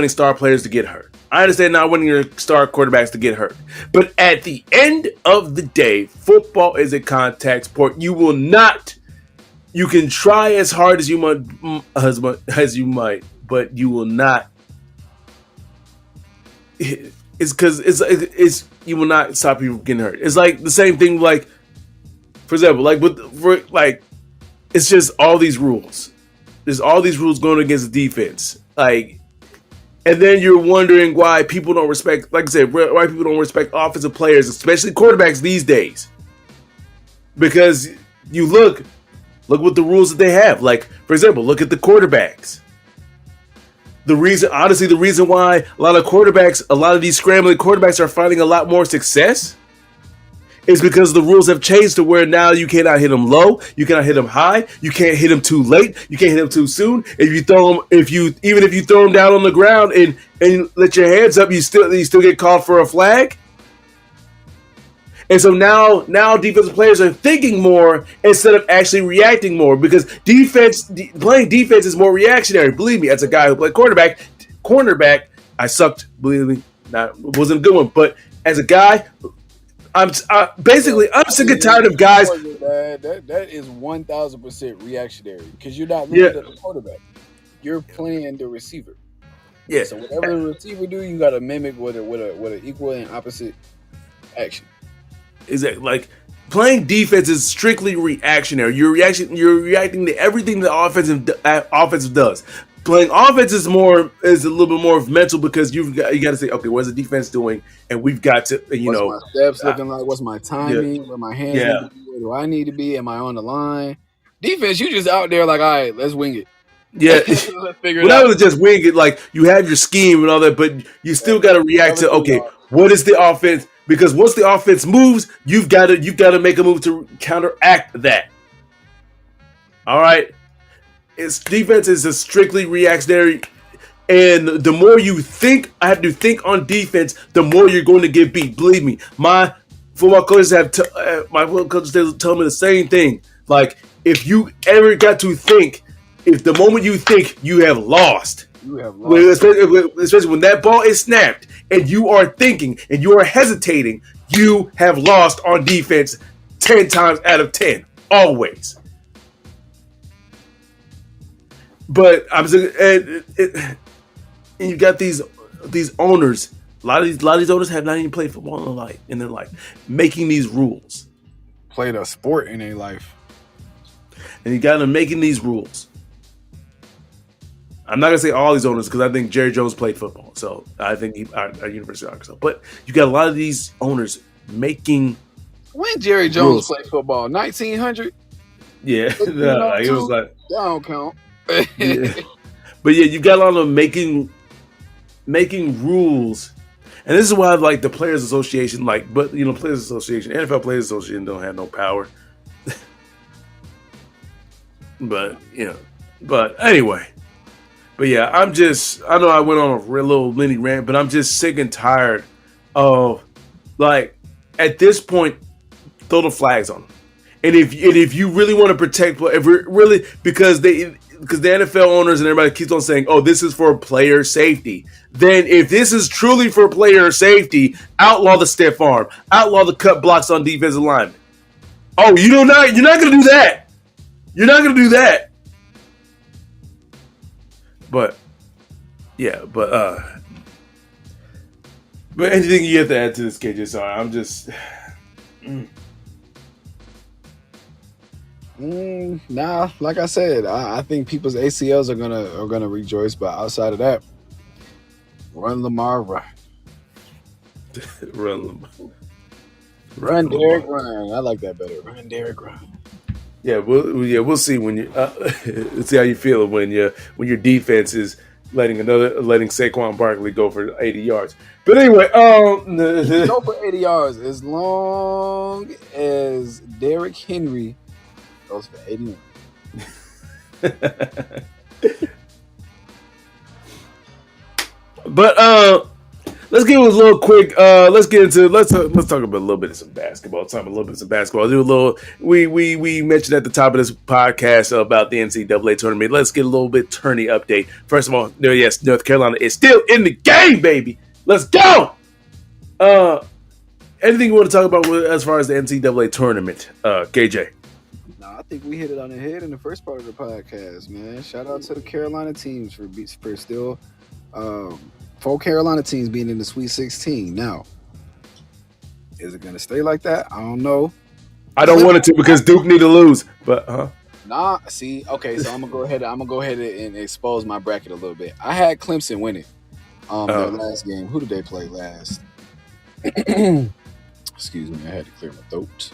star players to get hurt. I understand not wanting your star quarterbacks to get hurt. But at the end of the day, football is a contact sport. You can try as hard as you might, but you will not. It's because you will not stop you from getting hurt. It's like the same thing. Like, for example, it's just all these rules. There's all these rules going against the defense. Like, and then you're wondering why people don't respect, like I said, why people don't respect offensive players, especially quarterbacks these days. Because you look what the rules that they have. Like, for example, look at the quarterbacks. The reason why a lot of these scrambling quarterbacks are finding a lot more success is because the rules have changed to where now you cannot hit them low, you cannot hit them high, you can't hit them too late, you can't hit them too soon. If you throw them down on the ground and let your hands up, you still get called for a flag. And so now defensive players are thinking more instead of actually reacting more, because playing defense is more reactionary. Believe me, as a guy who played cornerback, I sucked. Believe me, wasn't a good one. But as a guy, I'm sick and tired of guys. That is 1,000% reactionary, because you're not looking at the quarterback. You're playing the receiver. Yeah. So whatever the receiver do, you got to mimic with an equal and opposite action. Exactly. Like, playing defense is strictly reactionary. You're reacting to everything the offensive does. Playing offense is a little bit more mental, because you got to say, okay, what's the defense doing, and we've got to what's my steps looking like, what's my timing, where my hands need to be, where do I need to be, am I on the line? Defense, you just out there like, all right, let's wing it. Yeah, let's figure it that out. was just wing it. Like, you have your scheme and all that, but you still got to react to, okay, what is the offense? Because once the offense moves, you've got to make a move to counteract that. All right, defense is a strictly reactionary, and the more you think, I have to think on defense, the more you're going to get beat. Believe me, my football coaches tell me the same thing. Like, if you ever got to think, if the moment you think, you have lost. You have lost. Especially when that ball is snapped and you are thinking and you are hesitating, you have lost on defense 10 times out of 10. Always. But and you got these owners. A lot of these owners have not even played football in their life, making these rules. Played a sport in their life. And you got them making these rules. I'm not gonna say all these owners, because I think Jerry Jones played football, so I think at University of Arkansas. But you got a lot of these owners making. When Jerry Jones played football, 1900. Yeah, no, it was like that don't count. Yeah. But yeah, you got a lot of making rules, and this is why like the Players Association, Players Association, NFL Players Association don't have no power. But anyway. But yeah, I know I went on a real little mini rant, but I'm just sick and tired of, like, at this point, throw the flags on them. And if you really want to protect, if we're really, because the NFL owners and everybody keeps on saying, oh, this is for player safety. Then if this is truly for player safety, outlaw the stiff arm, outlaw the cut blocks on defensive linemen. Oh, you're not going to do that. You're not going to do that. But yeah, but anything you have to add to this, KJ? Sorry, I'm just. Nah, like I said, I think people's ACLs are gonna rejoice, but outside of that, run Lamar, run Derek, run. I like that better. Run Derek, run. Yeah, we'll see when you see how you feel when your defense is letting Saquon Barkley go for 80 yards. But anyway, go for 80 yards as long as Derrick Henry goes for 81. But let's give it a little quick. Let's talk about a little bit of some basketball. Do a little. We mentioned at the top of this podcast about the NCAA tournament. Let's get a little bit tourney update. First of all, yes, North Carolina is still in the game, baby. Let's go. Anything you want to talk about as far as the NCAA tournament, KJ? No, I think we hit it on the head in the first part of the podcast, man. Shout out to the Carolina teams for still. 4 Carolina teams being in the Sweet 16. Now, is it going to stay like that? I don't know. I don't want it to because Duke need to lose. But Nah, see, okay, so I'm gonna go ahead and expose my bracket a little bit. I had Clemson winning their last game. Who did they play last? Excuse me, I had to clear my throat.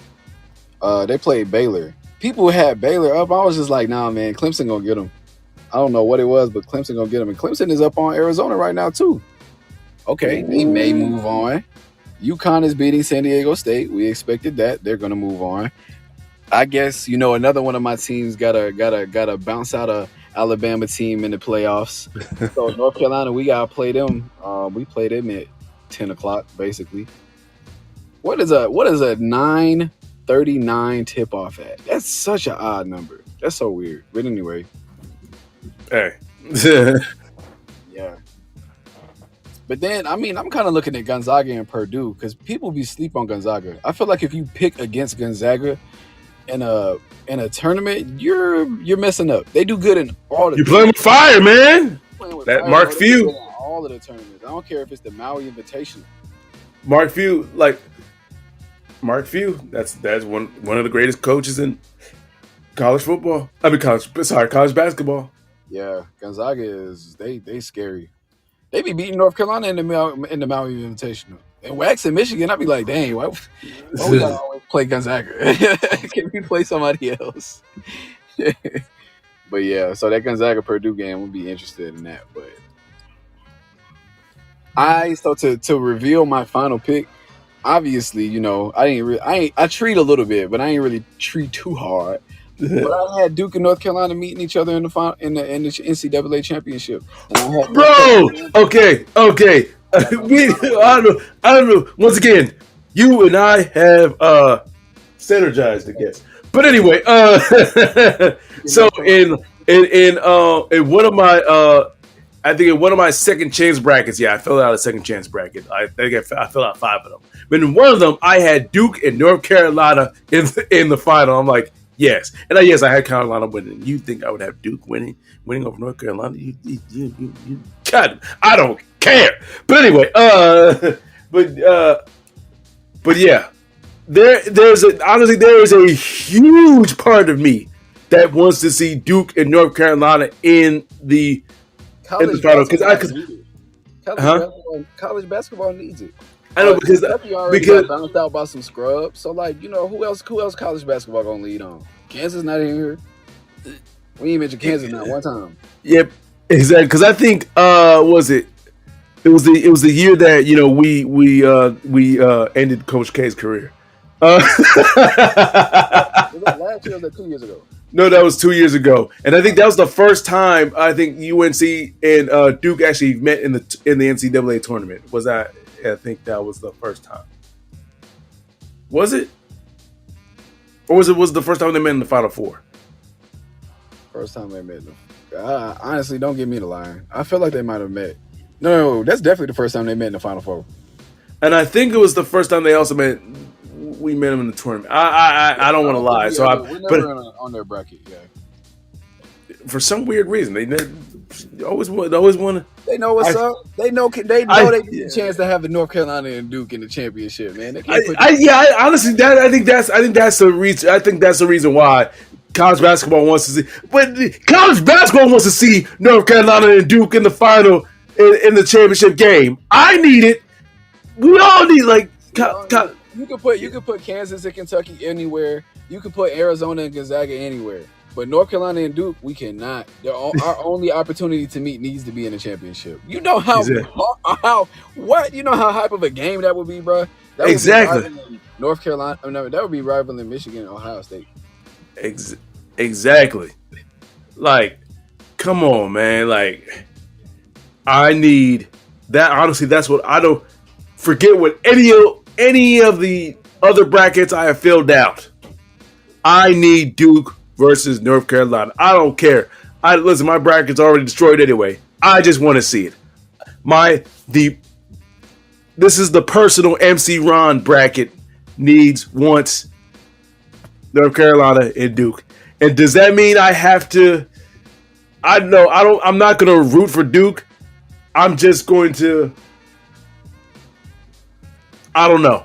They played Baylor. People had Baylor up. I was just like, nah, man, Clemson gonna get them. I don't know what it was, but Clemson gonna get them. And Clemson is up on Arizona right now too. Okay, they may move on. UConn is beating San Diego State. We expected that. They're gonna move on. I guess another one of my teams gotta bounce out a Alabama team in the playoffs. So North Carolina, we gotta play them. We play them at 10 o'clock basically. What is a 9:39 tip off at? That's such an odd number. That's so weird. But anyway. Hey. Yeah. But then, I'm kind of looking at Gonzaga and Purdue because people be sleep on Gonzaga. I feel like if you pick against Gonzaga in a tournament, you're messing up. They do good in all the. You're playing with fire, man. That Mark Few. All of the tournaments. I don't care if it's the Maui Invitational. Mark Few. That's one of the greatest coaches in college football. College basketball. Yeah, Gonzaga is they scary. They be beating North Carolina in the Maui Invitational. And Wax in Michigan, I'd be like, dang, why we gotta always play Gonzaga? Can we play somebody else? But yeah, so that Gonzaga Purdue game would be interested in that. But to reveal my final pick, obviously, I treat a little bit, but I ain't really treat too hard. But I had Duke and North Carolina meeting each other in the final, in the NCAA championship. And I had okay. I don't know. Once again, you and I have synergized, I guess. But anyway, so in one of my I think in one of my second chance brackets, I filled out a second chance bracket. I think I filled out 5 of them. But in one of them, I had Duke and North Carolina in the final. I'm like, yes. And I had Carolina winning. You think I would have Duke winning over North Carolina? You God, I don't care. But anyway, but yeah, there is a huge part of me that wants to see Duke and North Carolina in the final college basketball needs it. I know because got bounced out by some scrubs. So who else college basketball gonna lead on? Kansas not in here. We ain't mentioned Kansas not one time. Yep, exactly. Because I think it was the year that we ended Coach K's career. Was that last year or was that 2 years ago? No, that was 2 years ago, and I think that was the first time I think UNC and Duke actually met in the NCAA tournament. Was that? I think that was the first time. Was it? Or was the first time they met in the Final Four? First time they met them. Honestly, don't give me the line. I feel like they might have met. No, that's definitely the first time they met in the Final Four. And I think it was the first time they also met. We met them in the tournament. I don't want to lie. We're never on their bracket. Yeah. For some weird reason, they always want. They know what's up. They know they get a chance to have the North Carolina and Duke in the championship, man. Honestly, I think that's the reason. I think that's the reason why college basketball wants to see. But college basketball wants to see North Carolina and Duke in the final in the championship game. I need it. We all need you could put Kansas and Kentucky anywhere. You could put Arizona and Gonzaga anywhere. But North Carolina and Duke, we cannot. Our only opportunity to meet needs to be in the championship. You know how you know how hype of a game that would be, bro. That exactly. North Carolina. That would be rivaling Michigan and Ohio State. Exactly. Like, come on, man. Like, I need that. Honestly, that's what I don't forget. What any of the other brackets I have filled out, I need Duke versus North Carolina. I don't care. Listen, my bracket's already destroyed anyway. I just want to see it. This is the personal MC Ron bracket wants North Carolina and Duke. And does that mean I have to? I'm not going to root for Duke. I'm just going to. I don't know.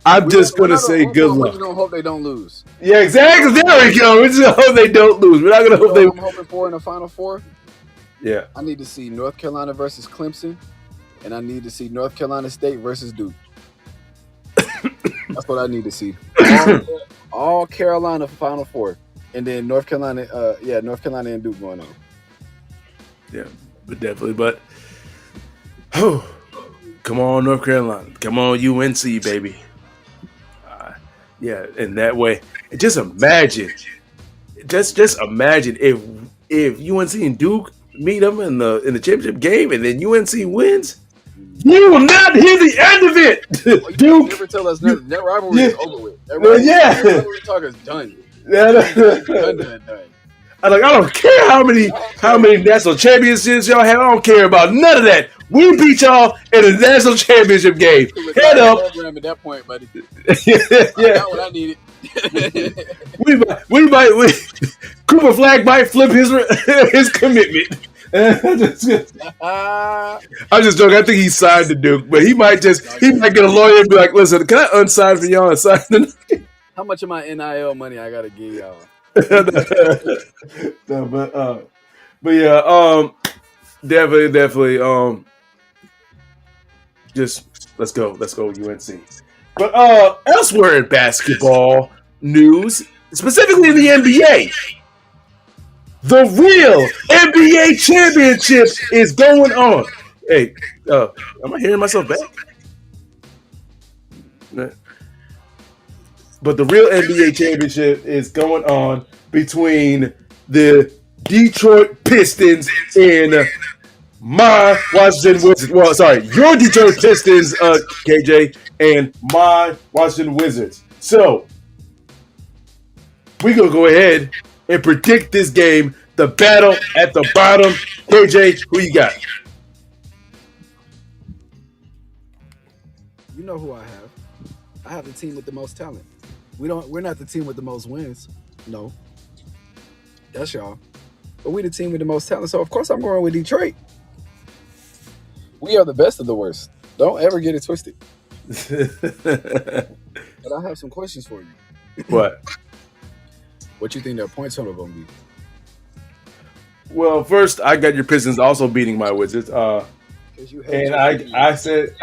I'm just going to say good luck. We're going to hope they don't lose. Yeah, exactly. There we go. We're just going to hope they don't lose. We're not going to hope they. I'm hoping for in the Final Four. Yeah. I need to see North Carolina versus Clemson, and I need to see North Carolina State versus Duke. That's what I need to see. All Carolina Final Four, and then North Carolina and Duke going on. Yeah, but definitely. But come on, North Carolina. Come on, UNC, baby. Yeah, in that way. Just imagine. Just imagine if UNC and Duke meet them in the championship game, and then UNC wins. You will not hear the end of it. Duke. Never tell us nothing. That rivalry is over with. That rivalry talk is done. Done. I don't care how many national championships y'all have. I don't care about none of that. We beat y'all in a national championship game. Head up. At that point, buddy. Yeah. That's what I needed. we Cooper Flag might flip his commitment. I'm just joking. I think he signed to Duke, but he might get a lawyer and be like, "Listen, can I unsign for y'all and sign?" How much of my NIL money I gotta give y'all? No, but yeah, definitely. Just let's go UNC. But elsewhere in basketball news, specifically in the NBA. The real NBA championship is going on. Hey, am I hearing myself back? But the real NBA championship is going on between the Detroit Pistons and my Washington Wizards. Well, sorry, your Detroit Pistons, KJ, and my Washington Wizards. So, we're going to go ahead and predict this game, the battle at the bottom. KJ, who you got? You know who I have. I have the team with the most talent. We're not the team with the most wins. No. That's y'all. But we the team with the most talent. So of course I'm going with Detroit. We are the best of the worst. Don't ever get it twisted. But I have some questions for you. What? What you think their point total gonna be? Well, first I got your Pistons also beating my Wizards. And I think I said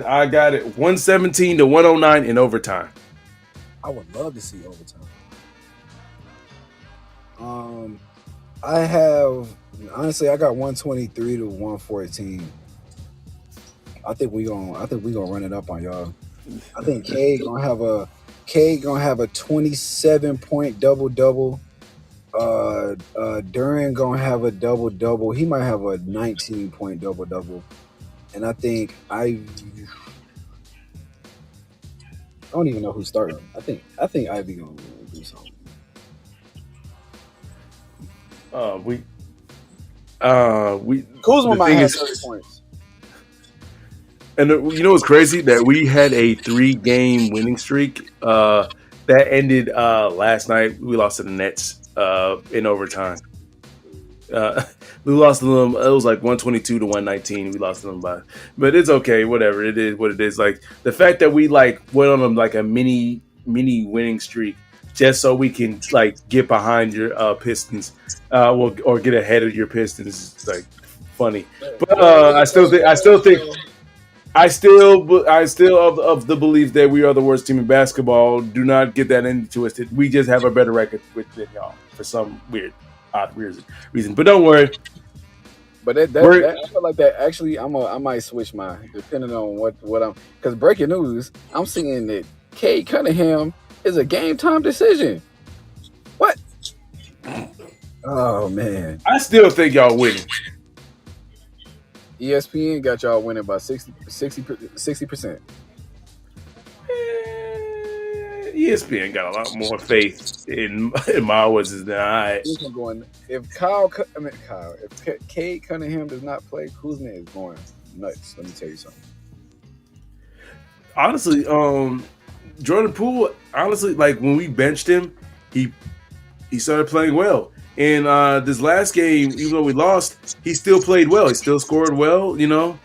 I got it 117 to 109 in overtime. I would love to see overtime. I got 123 to 114. I think we gonna run it up on y'all. I think K gonna have a Cade gonna have a 27-point double. Duran gonna have a double. He might have a 19-point double. And I think I don't even know who's starting. I think Ivy gonna do something. Kuzma the might thing have is, 30 points. and you know what's crazy? That we had a 3-game winning streak that ended last night. We lost to the Nets in overtime. We lost to them. It was like 122 to 119. We lost to them by, but it's okay. Whatever. It is what it is. Like the fact that we like went on them like a mini winning streak just so we can like get behind your Pistons, or get ahead of your Pistons is like funny. But I still of the belief that we are the worst team in basketball. Do not get that into twisted. We just have a better record than y'all for some odd reason. But don't worry. But I feel like that. Actually, I might switch mine depending on what I'm. Because breaking news, I'm seeing that Cade Cunningham is a game time decision. What? Oh man! I still think y'all winning. ESPN got y'all winning by 60%. ESPN got a lot more faith in my wishes than I. If Cade Cunningham does not play, Kuzma is going nuts. Let me tell you something. Honestly, Jordan Poole. Honestly, like when we benched him, he started playing well. And this last game, even though we lost, he still played well. He still scored well, you know,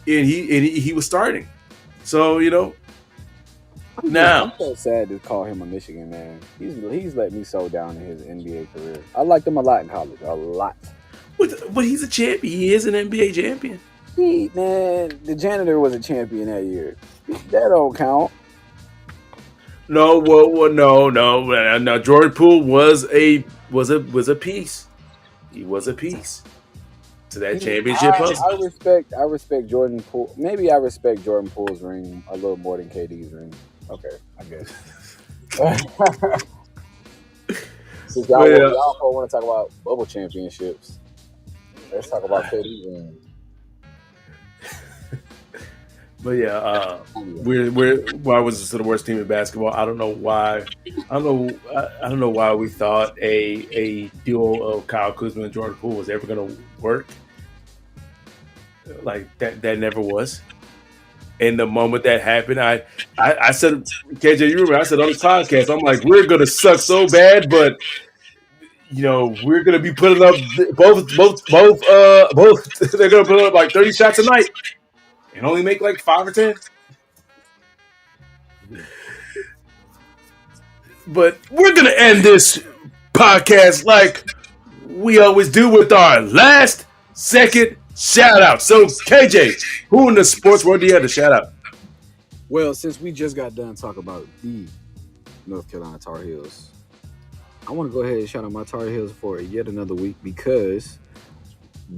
and he was starting. So now I'm so sad to call him a Michigan man. He's let me so down in his NBA career. I liked him a lot in college, a lot. But he's a champion. He is an NBA champion. The janitor was a champion that year. That don't count. No. Jordan Poole was a piece. He was a piece to that championship puzzle. I respect Jordan Poole. Maybe I respect Jordan Poole's ring a little more than KD's ring. Okay, I guess. Since y'all want to talk about bubble championships, let's talk about KD's ring. But why was this the worst team in basketball? I don't know why. I don't know why we thought a duo of Kyle Kuzma and Jordan Poole was ever going to work. Like that never was. And the moment that happened, I said, KJ, you remember? I said on the podcast, I'm like, we're going to suck so bad, but we're going to be putting up both. They're going to put up like 30 shots a night. And only make like 5 or 10. But we're going to end this podcast like we always do with our last second shout out. So, KJ, who in the sports world do you have to shout out? Well, since we just got done talking about the North Carolina Tar Heels, I want to go ahead and shout out my Tar Heels for yet another week because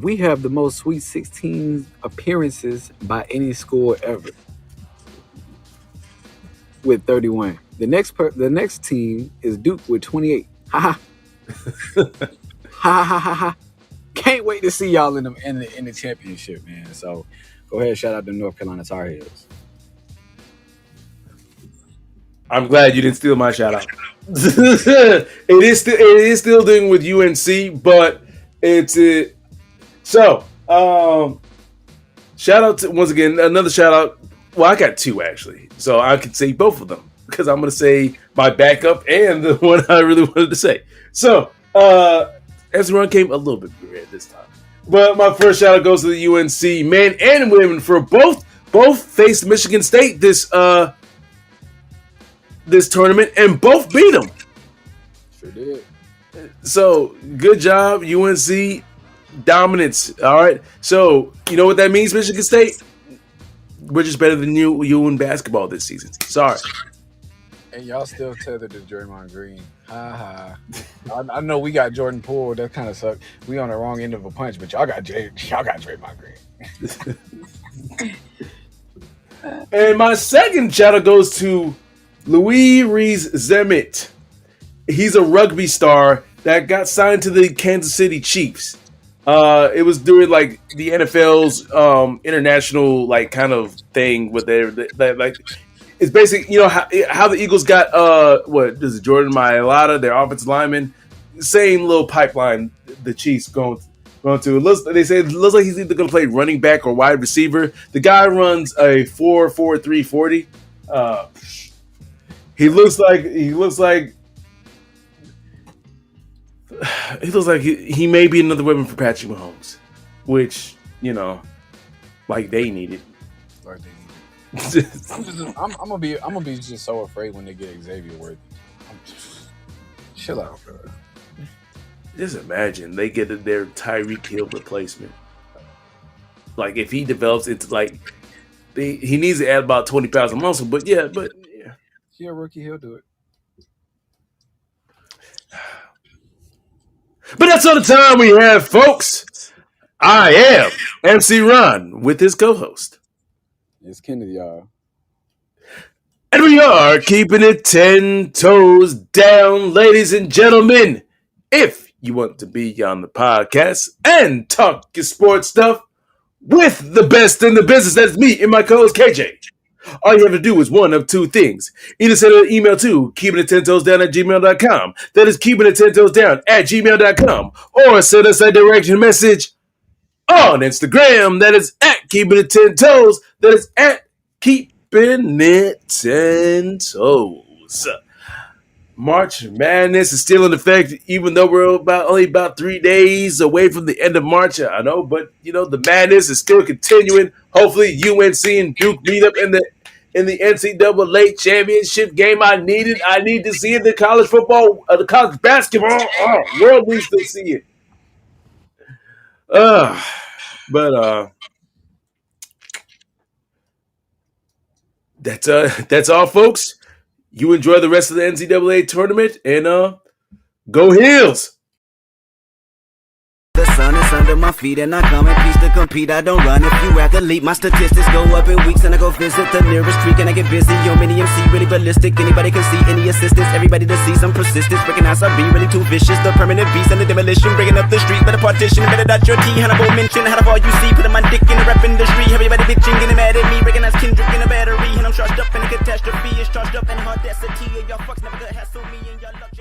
we have the most Sweet 16 appearances by any school ever, with 31. The next team is Duke with 28. Ha ha. Can't wait to see y'all in the championship, man. So go ahead and shout out the North Carolina Tar Heels. I'm glad you didn't steal my shout out. It is still dealing with UNC, but it's it. So, shout out to, once again, another shout out. Well, I got 2 actually, so I could say both of them because I'm going to say my backup and the one I really wanted to say. So, Ezra came a little bit red this time, but my first shout out goes to the UNC men and women for both faced Michigan State this tournament and both beat them. Sure did. So, good job, UNC. Dominance. All right. So, you know what that means, Michigan State? We're just better than you in basketball this season. Sorry. And y'all still tethered to Draymond Green. Ha ha. I know we got Jordan Poole. That kind of sucked. We on the wrong end of a punch, but y'all got Draymond Green. And my second shout out goes to Louis Rees-Zammit. He's a rugby star that got signed to the Kansas City Chiefs. It was during like the NFL's international like kind of thing with their like it's basically how the Eagles got what is it, Jordan Mailata, their offensive lineman, same little pipeline the Chiefs going to. They say it looks like he's either going to play running back or wide receiver. The guy runs a 4.43 40. He looks like he may be another weapon for Patrick Mahomes, which like they need it. Like they need it. I'm gonna be just so afraid when they get Xavier Worthy. Chill out, bro. Just imagine they get their Tyreek Hill replacement. Like if he develops into like he needs to add about 20 pounds of muscle, but yeah. He a rookie, he'll do it. But that's all the time we have, folks. I am MC Ron with his co-host. It's Kennedy, y'all. And we are keeping it 10 toes down, ladies and gentlemen. If you want to be on the podcast and talk your sports stuff with the best in the business, that's me and my co-host KJ. All you have to do is one of two things. Either send an email to keepingit10toesdown@gmail.com. That is keepingit10toesdown@gmail.com. Or send us a direct message on Instagram. That is at keepingit10toes. That is at keepingit10toes. March Madness is still in effect, even though we're only about 3 days away from the end of March. I know, but the madness is still continuing. Hopefully, UNC and Duke meet up in the NCAA championship game. I need to see it. The college football, the college basketball world needs to see it. But that's all, folks. You enjoy the rest of the NCAA tournament, and go Heels! The sun is under my feet and I come in peace to compete. I don't run if you athlete. My statistics go up in weeks and I go visit the nearest streak and I get busy. Yo, mini MC really ballistic. Anybody can see any assistance. Everybody to see some persistence. Recognize I be really too vicious. The permanent beast and the demolition. Breaking up the street. Better partition. Better dot your T. Hannibal mention. Out of all you see. Putting my dick in the rap industry. Everybody bitching. Getting mad at me. Recognize Kendrick in a battery. And I'm charged up in a catastrophe. It's charged up in audacity. And y'all fucks never gonna hassle me. And y'all luck.